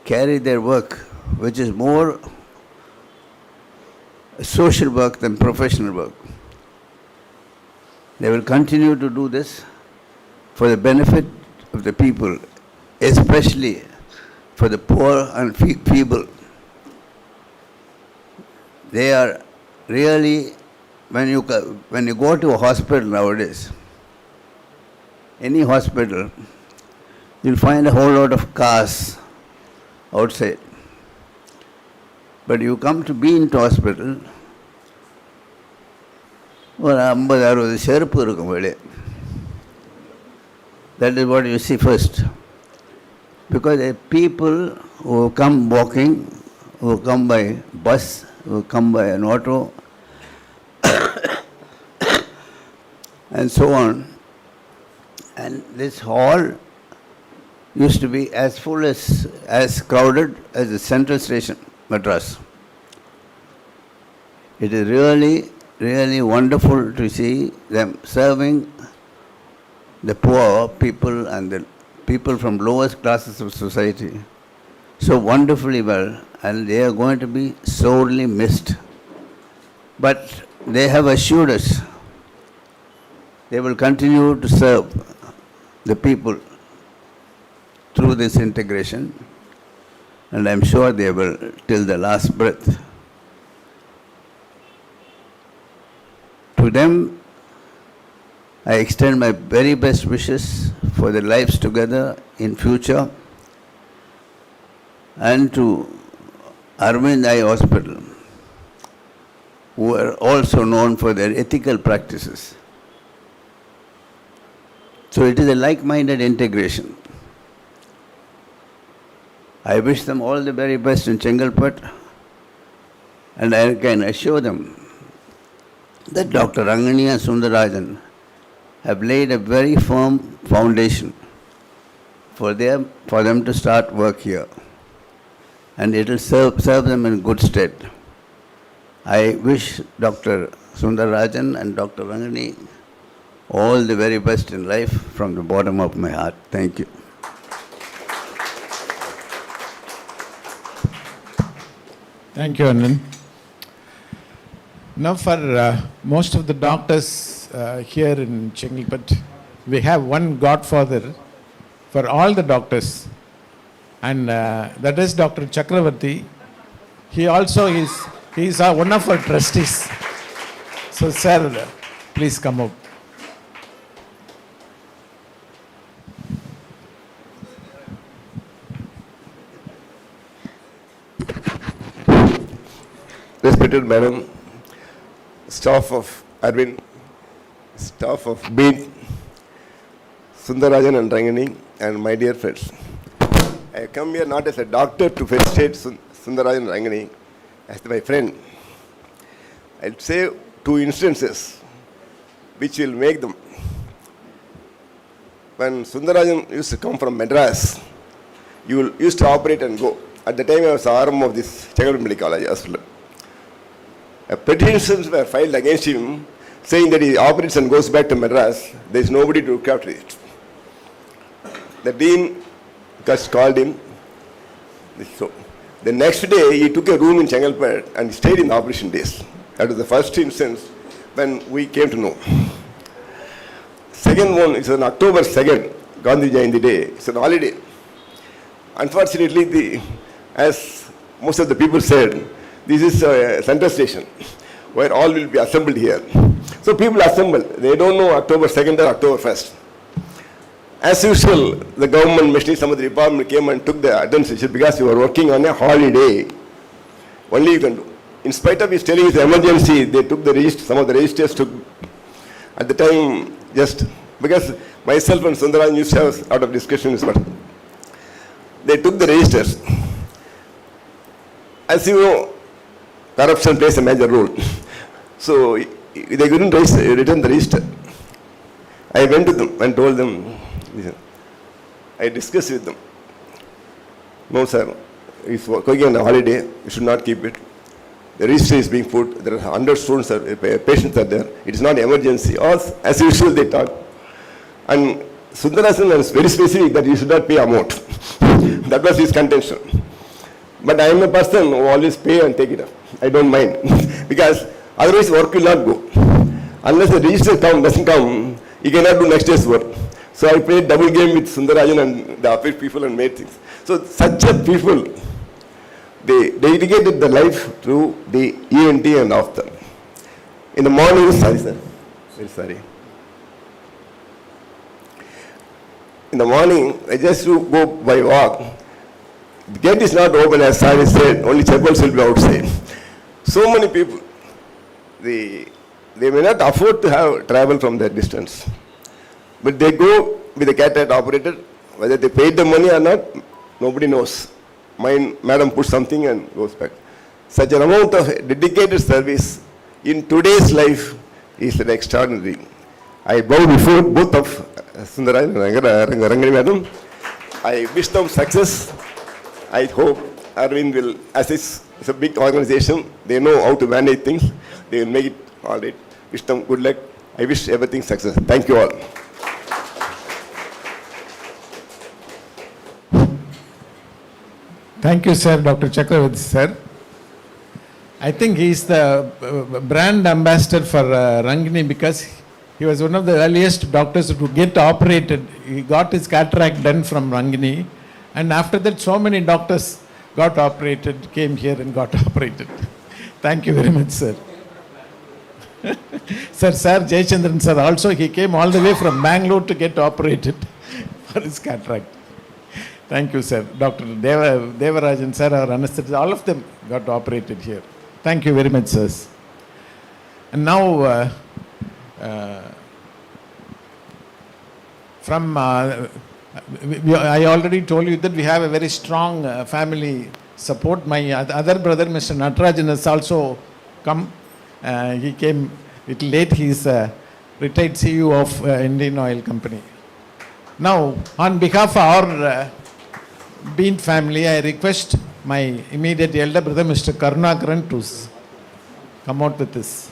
carry their work, which is more social work than professional work. They will continue to do this for the benefit of the people, especially for the poor and feeble. They are really, when you go to a hospital nowadays, any hospital, you'll find a whole lot of cars outside. But you come to BEENT hospital, ஒரு 50-60 செருப்பு இருக்கும் வெளியே. That is what you see first. Because the people who come walking, who come by bus, who come by an auto, and so on. And this hall used to be as full as crowded as the Central Station, Madras. It is really, really wonderful to see them serving the poor people and the people from lowest classes of society so wonderfully well, and they are going to be sorely missed. But they have assured us they will continue to serve the people through this integration, and I am sure they will till the last breath. To them, I extend my very best wishes for their lives together in future, and to Aravind Eye Hospital, who are also known for their ethical practices. So it is a like-minded integration. I wish them all the very best in Chengalpattu, and I can assure them that Dr. Rangini and Sundararajan have laid a very firm foundation for them to start work here, and it will serve them in good stead. I wish Dr. Sundararajan and Dr. Rangini all the very best in life from the bottom of my heart. Thank you. Thank you, Anand. Now for most of the doctors here in Chengalpattu, we have one godfather for all the doctors, and that is Dr. Chakravarti. He also is one of our trustees. So sir, please come up. Respected Madam, staff of Aravind, staff of BEENT, Sundararajan and Rangini, and my dear friends. I come here not as a doctor to felicitate Sundararajan and Rangini, as my friend. I'll say two instances which will make them. When Sundararajan used to come from Madras, you used to operate and go. At the time I was the arm of this Chengalpattu Medical College Hospital. Petitions were filed against him saying that he operates and goes back to Madras. There is nobody to look after it. The dean just called him. So, the next day he took a room in Chengalpattu and stayed in the operation days. That was the first instance when we came to know. Second one is on October 2nd, Gandhi Jayanti day. It's an holiday. Unfortunately, as most of the people said, this is a central station where all will be assembled here. So people assemble. They don't know October 2nd or October 1st. As usual, the government machinery, some of the department came and took the attendance because you were working on a holiday. Only you can do. In spite of his telling it's emergency, they took the register, some of the registers took. At the time, just because myself and Sundaran used to have out of discussions, but they took the registers. As you know, corruption plays a major role. So they couldn't return the register. I went to them and told them, listen, I discussed with them. No, sir, he's going on a holiday, you should not keep it. The register is being put, there are 100 students, patients are there, it is not emergency. Or, as usual, they talk. And Sundarasan was very specific that you should not pay amount. That was his contention. But I am a person who always pay and take it up. I don't mind. Because otherwise work will not go. Unless the register doesn't come, you cannot do next day's work. So I played double game with Sundarajan and the other people and made things. So such a people, they dedicated their life to the ENT and after. In the morning, sorry sir, very sorry. In the morning, I just to go by walk. The gate is not open as I said, only chapels will be outside. So many people, they may not afford to have travel from that distance. But they go with the cataract operator, whether they paid the money or not, nobody knows. Madam puts something and goes back. Such an amount of dedicated service in today's life is an extraordinary. I bow before both of Sundaran and Rangini madam. I wish them success. I hope Aravind will, as it's a big organization, they know how to manage things. They will make it all right. Wish them good luck. I wish everything success. Thank you all. Thank you, sir, Dr. Chakravarti, sir. I think he is the brand ambassador for Rangini because he was one of the earliest doctors to get operated. He got his cataract done from Rangini, and after that so many doctors got operated, came here and got operated. Thank you very much, sir. Sir Jayachandran sir also, he came all the way from Bangalore to get operated for his cataract. Thank you, sir. Dr. Devarajan sir, our anesthetist, all of them got operated here. Thank you very much, sirs. And now, I already told you that we have a very strong family support. My other brother, Mr. Natarajan, has also come. He came a little late. He is retired CEO of Indian Oil Company. Now, on behalf of our BEENT family, I request my immediate elder brother, Mr. Karunakaran, to come out with this.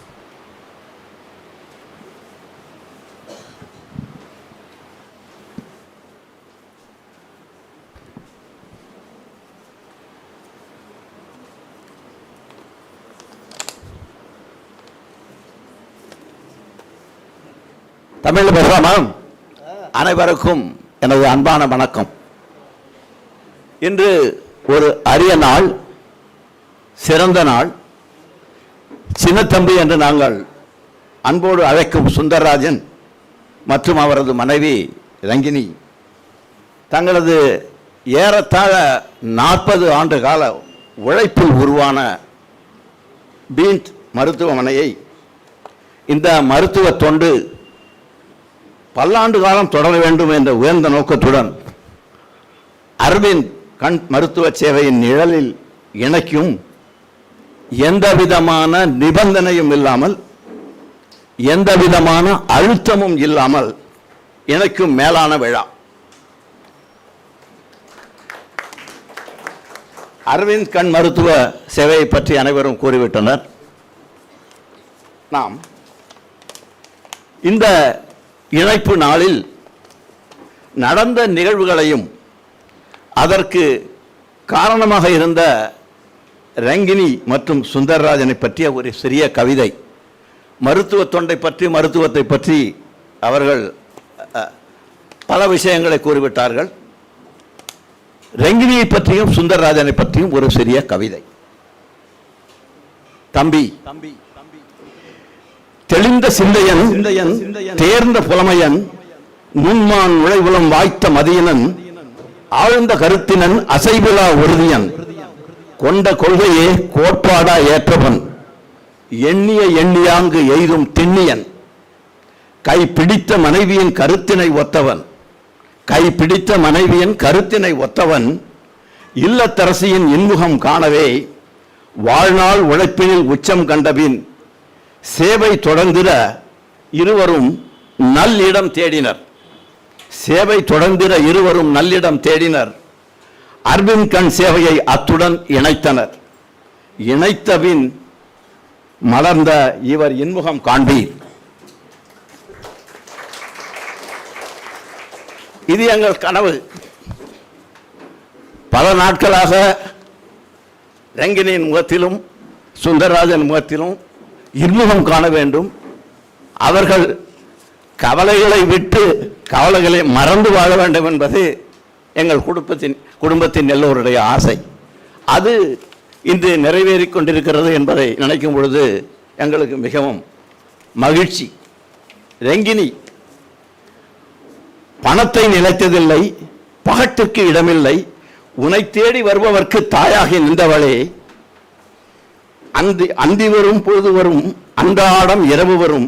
தமிழ்ல பேசலாமா? அனைவருக்கும் எனது அன்பான வணக்கம். இன்று ஒரு அரிய நாள், சிறந்த நாள். சின்னத்தம்பி என்று நாங்கள் அன்போடு அழைக்கும் சுந்தரராஜன் மற்றும் அவரது மனைவி ரங்கினி தங்களது ஏறத்தாழ 40 ஆண்டு கால உழைப்பில் உருவான பீன்ட் மருத்துவமனையை இந்த மருத்துவ தொண்டு பல்லாண்டு காலம் தொடர வேண்டும் என்ற உயர்ந்த நோக்கத்துடன் அரவிந்த் கண் மருத்துவ சேவையின் நிழலில் இணைக்கும் எந்தவிதமான நிபந்தனையும் இல்லாமல், எந்தவிதமான அழுத்தமும் இல்லாமல் இணைக்கும் மேலான விழா. அரவிந்த் கண் மருத்துவ சேவையை பற்றி அனைவரும் கூறிவிட்டனர். நாம் இந்த இணைப்பு நாளில் நடந்த நிகழ்வுகளையும் அதற்கு காரணமாக இருந்த ரங்கினி மற்றும் சுந்தரராஜனை பற்றிய ஒரு சிறிய கவிதை. மருத்துவ தொண்டை பற்றி, மருத்துவத்தை பற்றி அவர்கள் பல விஷயங்களை கூறிவிட்டார்கள். ரங்கினியை பற்றியும் சுந்தரராஜனை பற்றியும் ஒரு சிறிய கவிதை. தம்பி, தெளிந்த சிந்தையன், தேர்ந்த புலமையன், நுண்மான் நுழைவுலம் வாய்த்த மதியனன் ஆழ்ந்த கருத்தினன் அசைவிலா உறுதியன் கொண்ட கொள்கையே கோட்பாடா ஏற்றவன் எண்ணிய எண்ணியாங்கு எய்தும் திண்ணியன் கைப்பிடித்த மனைவியின் கருத்தினை ஒத்தவன் கைப்பிடித்த மனைவியின் கருத்தினை ஒத்தவன் இல்லத்தரசியின் இன்முகம் காணவே வாழ்நாள் உழைப்பினில் உச்சம் கண்டபின் சேவை தொடர்ந்திட இருவரும் நல்லிடம் தேடினர். சேவை தொடர்ந்திட இருவரும் நல்லிடம் தேடினர். அரவிந்த் கண் சேவையை அத்துடன் இணைத்தனர். இணைத்தபின் மலர்ந்த இவர் இன்முகம் காண்பீர். இது எங்கள் கனவு. பல நாட்களாக ரங்கினியின் முகத்திலும் சுந்தரராஜன் முகத்திலும் இன்முகம் காண வேண்டும். அவர்கள் கவலைகளை விட்டு கவலைகளை மறந்து வாழ வேண்டும் என்பது எங்கள் குடும்பத்தின் எல்லோருடைய ஆசை. அது இன்று நிறைவேறிக் கொண்டிருக்கிறது என்பதை நினைக்கும் பொழுது எங்களுக்கு மிகவும் மகிழ்ச்சி. ரங்கினி பணத்தை நிலைத்ததில்லை, பகட்டுக்கு இடமில்லை, உன்னை தேடி வருபவர்க்கு தாயாகி நின்றவளே, அந்தி வரும் பொழுது வரும் அன்றாடம் இரவு வரும்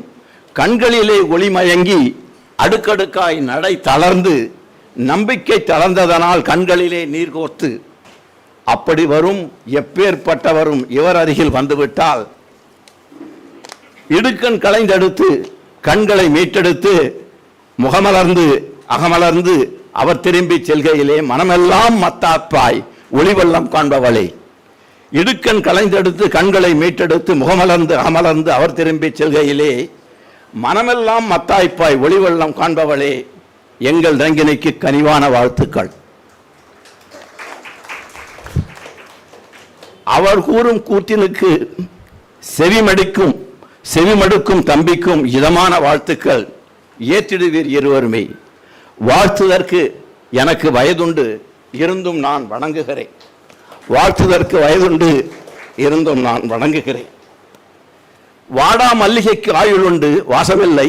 கண்களிலே ஒளிமயங்கி அடுக்கடுக்காய் நடை தளர்ந்து நம்பிக்கை தளர்ந்ததனால் கண்களிலே நீர் கோர்த்து அப்படி வரும் எப்பேற்பட்டவரும் இவர் அருகில் வந்துவிட்டால் இடுக்கண் களைந்தெடுத்து கண்களை மீட்டெடுத்து முகமலர்ந்து அகமலர்ந்து அவர் திரும்பி செல்கையிலே மனமெல்லாம் மத்தாப்பாய் ஒளிவெள்ளம் காண்பவளே, இடுக்கண் களைந்தெடுத்து கண்களை மீட்டெடுத்து முகமலர்ந்து அகமலர்ந்து அவர் திரும்பி செல்கையிலே மனமெல்லாம் மத்தாய்ப்பாய் ஒளிவெள்ளம் காண்பவளே, எங்கள் ரங்கினிக்கு கனிவான வாழ்த்துக்கள். அவர் கூறும் கூற்றினுக்கு செவிமடுக்கும் தம்பிக்கும் இதமான வாழ்த்துக்கள். ஏற்றிடுவீர் இருவருமே. வாழ்த்துதற்கு எனக்கு வயதுண்டு இருந்தும் நான் வணங்குகிறேன். வாழ்த்துதற்கு வயதுண்டு இருந்தும் நான் வணங்குகிறேன். வாடா மல்லிகைக்கு ஆயுள் உண்டு வாசமில்லை,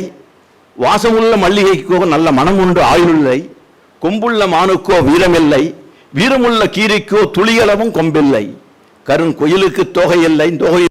வாசமுள்ள மல்லிகைக்கோ நல்ல மனம் உண்டு ஆயுளில்லை, கொம்புள்ள மானுக்கோ வீரமில்லை, வீரமுள்ள கீரிக்கோ துளியளவும் கொம்பில்லை, கருங்குயிலுக்கு தொகையில்லை தொகை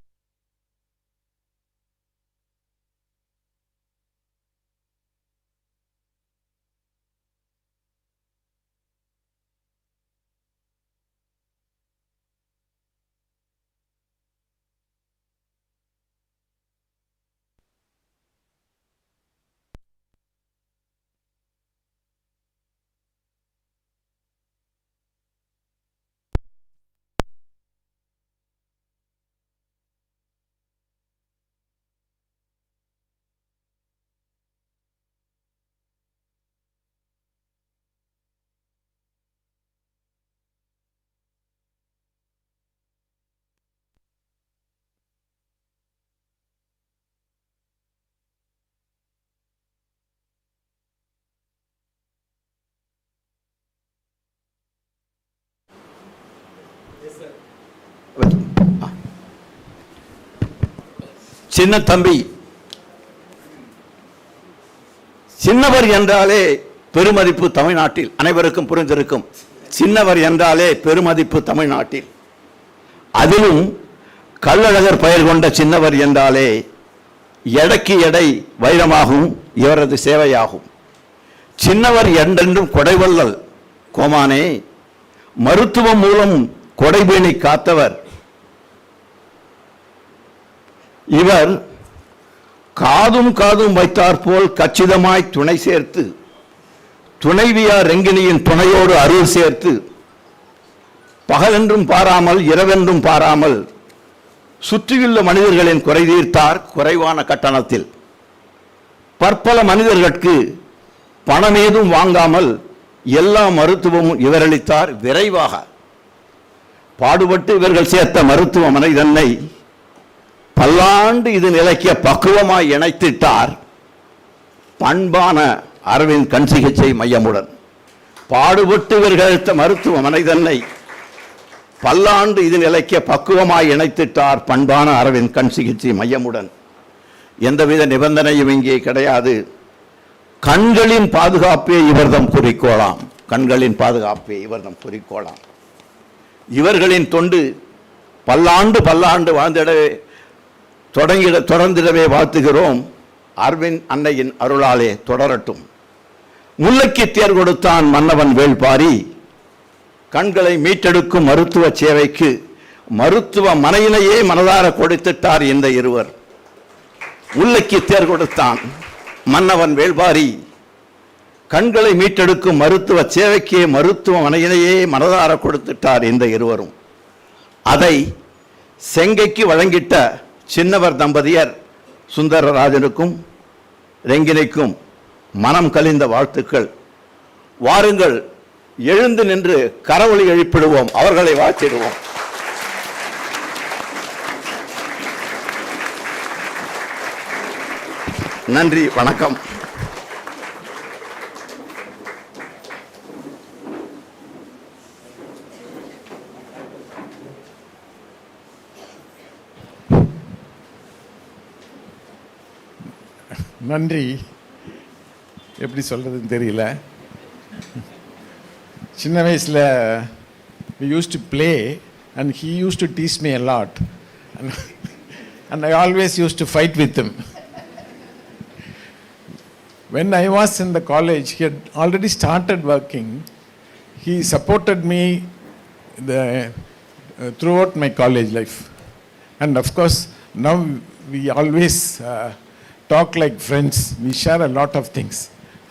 சின்ன தம்பி. சின்னவர் என்றாலே பெருமதிப்பு தமிழ்நாட்டில் அனைவருக்கும் புரிந்திருக்கும். சின்னவர் என்றாலே பெருமதிப்பு தமிழ்நாட்டில். அதிலும் கள்ளழகர் பெயர் கொண்ட சின்னவர் என்றாலே எடைக்கு எடை வைரமாகும் இவரது சேவையாகும். சின்னவர் என்றென்றும் கொடைவள்ளல் கோமானே, மருத்துவம் மூலம் கொடைபேணி காத்தவர் இவர். காதும் வைத்தார் போல் கச்சிதமாய் துணை சேர்த்து துணைவியார் ரங்கினியின் துணையோடு அருள் சேர்த்து பகலென்றும் பாராமல் இரவென்றும் பாராமல் சுற்றியுள்ள மனிதர்களின் குறை தீர்த்தார் குறைவான கட்டணத்தில். பற்பல மனிதர்களுக்கு பணமேதும் வாங்காமல் எல்லா மருத்துவமும் இவரளித்தார் விரைவாக. பாடுபட்டு இவர்கள் சேர்த்த மருத்துவமனை தன்னை பல்லாண்டு இது நிலைக்க பக்குவமாய் இணைத்திட்டார் பண்பான அரவிந்த் கண் சிகிச்சை மையமுடன். பாடுபட்டு இவர்கள் மருத்துவமனை தன்னை பல்லாண்டு இது நிலைக்க பக்குவமாய் இணைத்திட்டார் பண்பான அரவிந்த் கண் சிகிச்சை மையமுடன். எந்தவித நிபந்தனையும் இங்கே கிடையாது. கண்களின் பாதுகாப்பே இவர்தம் குறிக்கோளாம். கண்களின் பாதுகாப்பே இவர்தம் குறிக்கோளாம். இவர்களின் தொண்டு பல்லாண்டு வாழ்ந்திடவே தொடர்ந்திடவே வாழ்த்துகிறோம். அரவிந்த் அன்னையின் அருளாலே தொடரட்டும். முல்லைக்கு தேர் கொடுத்தான் மன்னவன் வேள்பாரி, கண்களை மீட்டெடுக்கும் மருத்துவ சேவைக்கு மருத்துவ மனையினையே மனதார கொடுத்துட்டார் இந்த இருவர். முல்லைக்கு தேர் கொடுத்தான் மன்னவன் வேள்பாரி, கண்களை மீட்டெடுக்கும் மருத்துவ சேவைக்கு மருத்துவ மனையினையே மனதார கொடுத்துட்டார் இந்த இருவரும். அதை செங்கைக்கு வழங்கிட்ட சின்னவர் தம்பதியர் சுந்தரராஜனுக்கும் ரெங்கினிக்கும் மனம் கலிந்த வாழ்த்துக்கள். வாருங்கள், எழுந்து நின்று கரவொலி எழுப்பிடுவோம், அவர்களை வாழ்த்திடுவோம். நன்றி, வணக்கம். நன்றி. எப்படி சொல்கிறதுன்னு தெரியல. சின்ன வயசில் we used to play and he used to tease me a lot and I always used to fight with him. When I was in the college, he had already started working. He supported me throughout my college life. And of course, now we always talk like friends. We share a lot of things.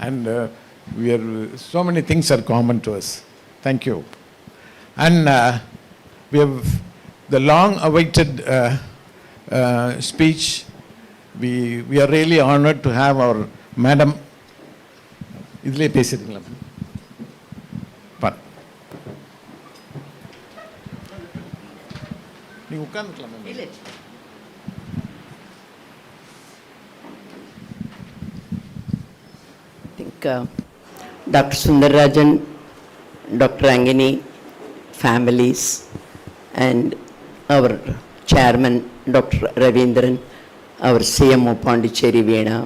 And so many things are common to us. Thank you. And we have the long-awaited speech. We are really honored to have our Madam. இதிலே பேசுறீங்களா? நீ உட்கார்ந்துக்கலாம். I think Dr. Sundararajan, Dr. Rangini, families, and our chairman, Dr. Ravindran, our CMO Pondicherry Veena,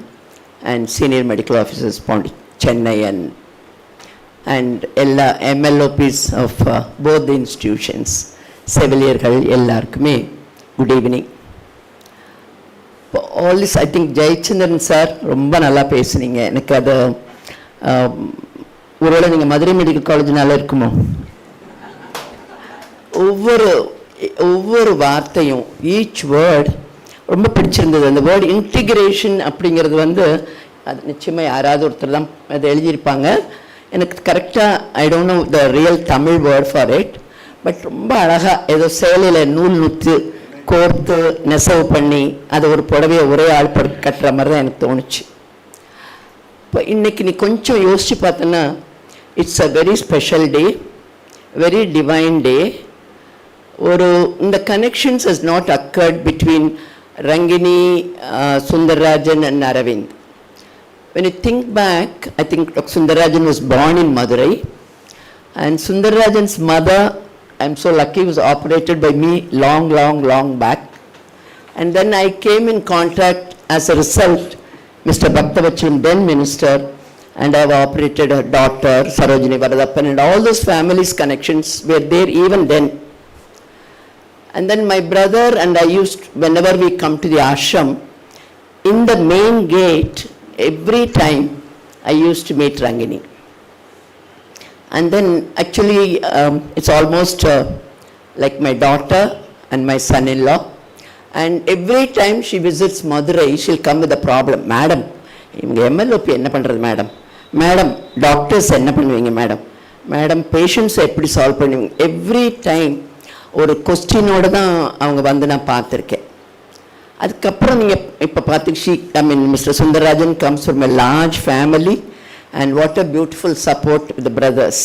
and senior medical officers Chennai, and எல்லா MLOPs of both the institutions, செவிலியர்கள் எல்லாருக்குமே good evening. All this, I think Jayachandran sir ரொம்ப நல்லா பேசுனீங்க. எனக்கு அது ஒருவேளை நீங்கள் மதுரை மெடிக்கல் காலேஜ்னால இருக்குமோ, ஒவ்வொரு வார்த்தையும் ஈச் வேர்ட் ரொம்ப பிடிச்சிருந்தது. அந்த வேர்டு இன்டிகிரேஷன் அப்படிங்கிறது அது நிச்சயமாக யாராவது ஒருத்தர் தான் அதை எழுதியிருப்பாங்க. எனக்கு கரெக்டாக I don't know the real Tamil word for it, but ரொம்ப அழகாக ஏதோ சேலையில் நூல் நுத்து கோர்த்து நெசவு பண்ணி அதை ஒரு புடவையை ஒரே ஆள் கட்டுற மாதிரி தான் எனக்கு தோணுச்சு. இப்போ இன்றைக்கி நீ கொஞ்சம் யோசித்து பார்த்தோன்னா it's a very special day, very divine day. இந்த connections has not occurred between Rangini, Sundararajan and Aravind. When you think back, I think Dr. Sundararajan was born in Madurai, and Sundararajan's mother, I'm so lucky, was operated by me long back. And then I came in contact as a result, Mr. Bhaktavachalam, then minister, and I've operated her daughter, Sarojini Varadappan, and all those families' connections were there even then. And then my brother and I used, whenever we come to the ashram, in the main gate, every time I used to meet Rangini. And then actually it's almost like my daughter and my son-in-law. And every time she visits Madurai, she'll come with a problem. Madam, இவங்க எம்எல்ஓபி என்ன பண்ணுறது madam, madam doctors என்ன பண்ணுவீங்க madam, madam பேஷண்ட்ஸை எப்படி solve பண்ணுவீங்க, every time ஒரு கொஸ்டினோடு தான் அவங்க நான் பார்த்துருக்கேன். அதுக்கப்புறம் நீங்கள் இப்போ Mr. Sundararajan comes from a large family, and what a beautiful support with the brothers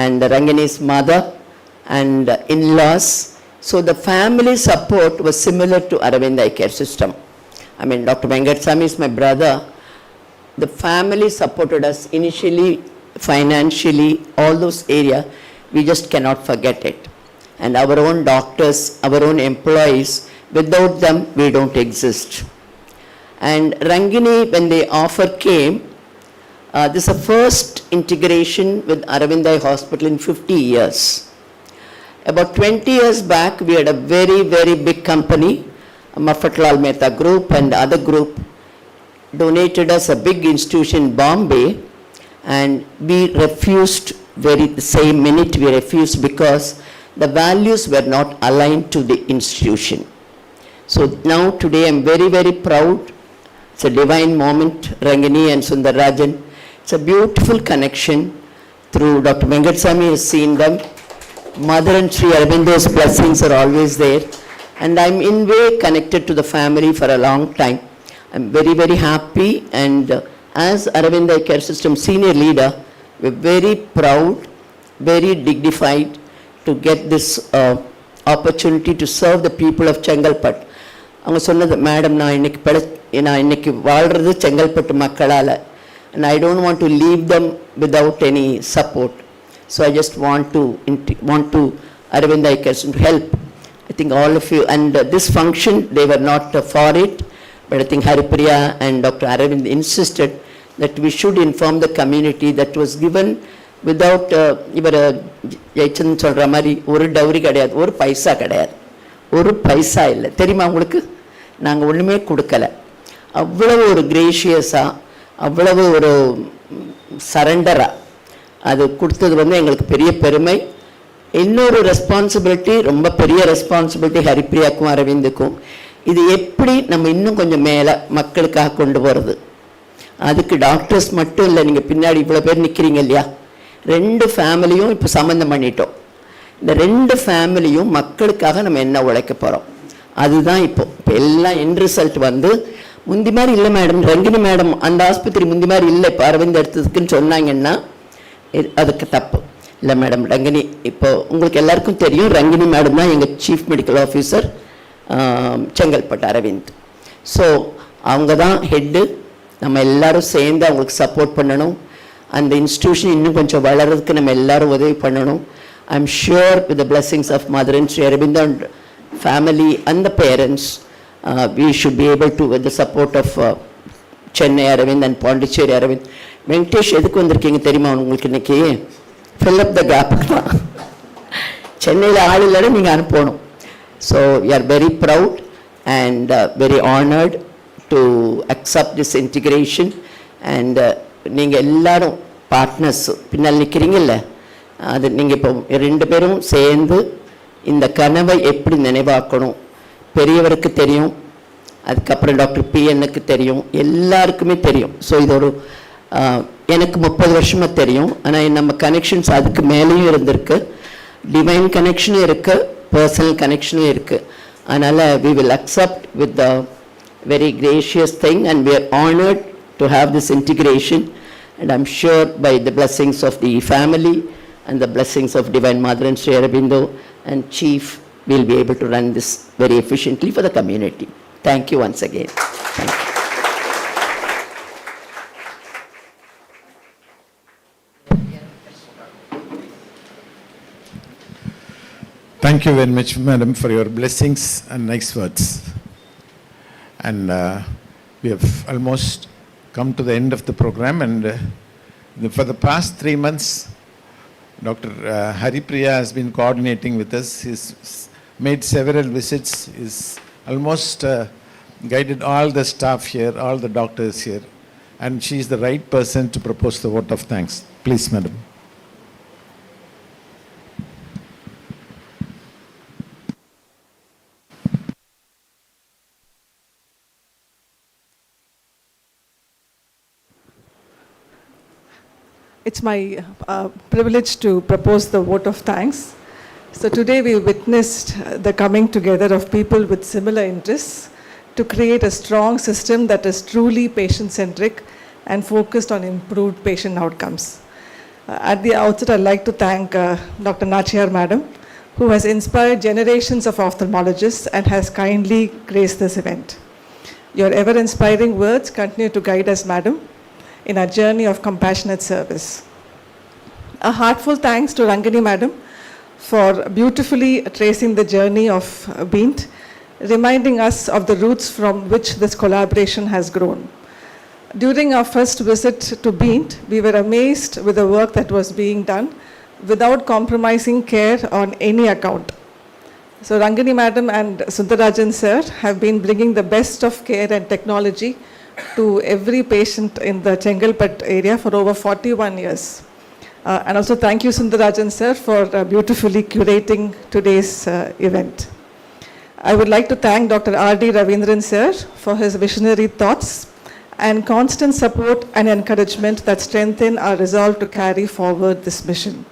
and Rangini's mother and in-laws. So the family support was similar to Aravind Eye Care System. Dr. Venkatasamy is my brother. The family supported us initially, financially, all those areas. We just cannot forget it. And our own doctors, our own employees, without them we don't exist. And Rangini, when the offer came, This is the first integration with Aravind Eye Hospital in 50 years. About 20 years back, we had a very, very big company, Mafatlal Mehta Group and other group, donated us a big institution in Bombay, and we refused the same minute we refused because the values were not aligned to the institution. So now today I'm very, very proud. It's a divine moment, Rangini and Sundararajan. It's a beautiful connection through Dr. Venkatsamy has seen them. Mother and Sri Arabindo's blessings are always there. And I'm in way connected to the family for a long time. I'm very, very happy, and as Aravind Eye Care System senior leader, we're very proud, very dignified to get this opportunity to serve the people of Chengalpattu. அவங்க சொன்னது, madam நான் இன்னைக்கு வாழ்கிறது செங்கல்பட்டு மக்களால், and I don't want to leave them without any support. So I just want to Aravind Eye Care System to help. I think all of you, and this function, they were not for it, but I think Haripriya and Dr. Aravind insisted that we should inform the community that was given without, இவர் ஜெயச்சந்திரன் சொல்கிற மாதிரி ஒரு dowry கிடையாது, ஒரு பைசா கிடையாது, ஒரு பைசா இல்லை. தெரியுமா உங்களுக்கு? நாங்கள் ஒன்றுமே கொடுக்கல. அவ்வளவு ஒரு கிரேஷியஸாக, அவ்வளவு ஒரு சரண்டராக அது கொடுத்தது எங்களுக்கு பெரிய பெருமை. இன்னொரு ரெஸ்பான்சிபிலிட்டி, ரொம்ப பெரிய ரெஸ்பான்சிபிலிட்டி ஹரிப்ரியாக்கும் அரவிந்துக்கும். இது எப்படி நம்ம இன்னும் கொஞ்சம் மேலே மக்களுக்காக கொண்டு போகிறது? அதுக்கு டாக்டர்ஸ் மட்டும் இல்லை, நீங்கள் பின்னாடி இவ்வளோ பேர் நிற்கிறீங்க இல்லையா, 2 ஃபேமிலியும் இப்போ சம்மந்தம் பண்ணிட்டோம். இந்த 2 ஃபேமிலியும் மக்களுக்காக நம்ம என்ன உழைக்க போகிறோம், அதுதான் இப்போ எல்லாம் என் ரிசல்ட் முந்தி மாதிரி இல்லை மேடம். ரங்கினி மேடம் அந்த ஆஸ்பத்திரி முந்தி மாதிரி இல்லை, இப்போ அரவிந்த் எடுத்ததுக்குன்னு சொன்னாங்கன்னா அதுக்கு தப்பு இல்லை மேடம். ரங்கினி இப்போ உங்களுக்கு எல்லாருக்கும் தெரியும், ரங்கினி மேடம் தான் எங்கள் chief medical officer Chengalpattu Aravind. So அவங்க தான் ஹெட்டு. நம்ம எல்லோரும் சேர்ந்து அவங்களுக்கு சப்போர்ட் பண்ணணும். அந்த இன்ஸ்டிடியூஷன் இன்னும் கொஞ்சம் வளர்கிறதுக்கு நம்ம எல்லோரும் உதவி பண்ணணும். I am sure with the blessings of mother and Shri Aravind and family and the parents, we should be able to, with the support of Chennai Aravind and Pondicherry Aravind. Venkatesh எதுக்கு வந்திருக்கீங்க தெரியுமா உங்களுக்கு? இன்னைக்கு fill up the gap தான். சென்னையில் ஆள் இல்லைன்னு நீங்கள் அனுப்பணும். So we are very proud and very honored to accept this integration, and நீங்கள் எல்லாரும் பார்ட்னர்ஸ் பின்னால் நிற்கிறீங்கல்ல, அது நீங்கள் இப்போ 2 பேரும் சேர்ந்து இந்த கனவை எப்படி நினைவாக்கணும். பெரியவருக்கு தெரியும், அதுக்கப்புறம் டாக்டர் பிஎன்னுக்கு தெரியும், எல்லாருக்குமே தெரியும். ஸோ இது ஒரு எனக்கு 30 வருஷமாக தெரியும், ஆனால் நம்ம கனெக்ஷன்ஸ் அதுக்கு மேலேயும் இருந்திருக்கு. டிவைன் கனெக்ஷனும் இருக்குது, பர்சனல் கனெக்ஷனும் இருக்குது. அதனால் we will accept with the very gracious thing, and we are honored to have this integration, and I'm sure by the blessings of the family and the blessings of Divine Mother and Sri Aurobindo and Chief, we'll be able to run this very efficiently for the community. Thank you once again. Thank you. Thank you very much, madam, for your blessings and nice words. And we have almost come to the end of the program, and for the past 3 months, Dr. Haripriya has been coordinating with us. He's made several visits. He's almost guided all the staff here, all the doctors here, and she is the right person to propose the vote of thanks. Please, madam. It's my privilege to propose the vote of thanks. So today we witnessed the coming together of people with similar interests to create a strong system that is truly patient-centric and focused on improved patient outcomes. At the outset, I'd like to thank Dr. Nachiar Madam, who has inspired generations of ophthalmologists and has kindly graced this event. Your ever-inspiring words continue to guide us, Madam, in our journey of compassionate service. A heartfelt thanks to Rangini Madam for beautifully tracing the journey of BEENT, reminding us of the roots from which this collaboration has grown. During our first visit to BEENT, we were amazed with the work that was being done without compromising care on any account. So Rangini Madam and Sundarajan Sir have been bringing the best of care and technology to every patient in the Chengalpattu area for over 41 years. And also thank you Sundarajan Sir for beautifully curating today's event. I would like to thank Dr. R.D. Ravindran Sir for his visionary thoughts and constant support and encouragement that strengthen our resolve to carry forward this mission.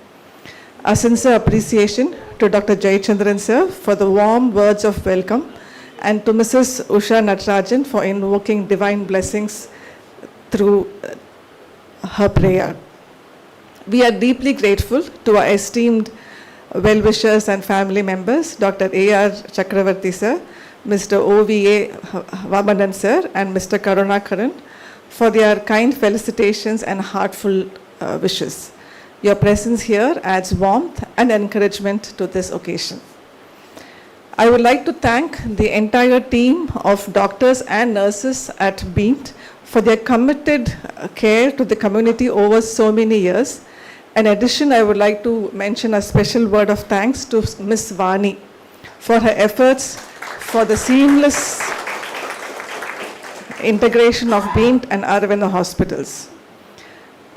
A sincere appreciation to Dr. Chandran Sir for the warm words of welcome, and to Mrs. Usha Natarajan for invoking divine blessings through her prayer. We are deeply grateful to our esteemed well-wishers and family members, Dr. A.R. Chakravarti Sir, Mr. O.V.A. Vamanan Sir, and Mr. Karunakaran for their kind felicitations and heartful wishes. Your presence here adds warmth and encouragement to this occasion. I would like to thank the entire team of doctors and nurses at BEENT for their committed care to the community over so many years. In addition, I would like to mention a special word of thanks to Ms. Vani for her efforts for the seamless integration of BEENT and Aravind Eye hospitals.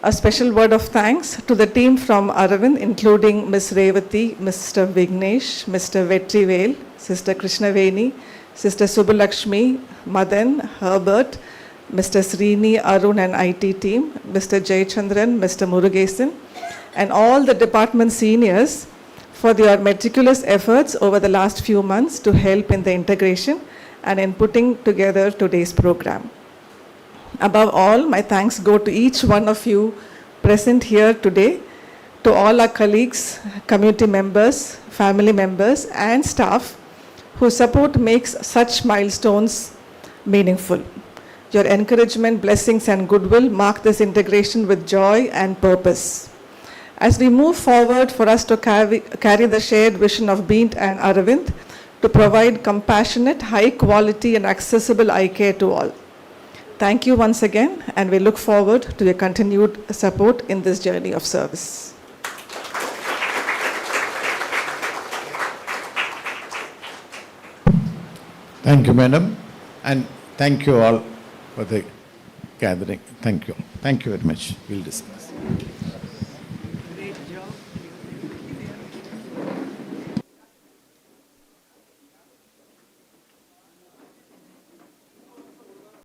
A special word of thanks to the team from Aravind, including Ms. Revati, Mr. Vignesh, Mr. Vetrivel, Sister Krishnaveni, Sister Subbalakshmi, Madan, Herbert, Mr. Srini, Arun and IT team, Mr. Jayachandran, Mr. Murugesan, and all the department seniors for their meticulous efforts over the last few months to help in the integration and in putting together today's program. Above all, my thanks go to each one of you present here today, to all our colleagues, community members, family members, and staff whose support makes such milestones meaningful. Your encouragement, blessings, and goodwill mark this integration with joy and purpose. As we move forward for us to carry the shared vision of BEENT and Aravind to provide compassionate, high quality, and accessible eye care to all. Thank you once again, and we look forward to your continued support in this journey of service. Thank you, madam, and thank you all for the gathering. Thank you. Thank you very much. We'll discuss.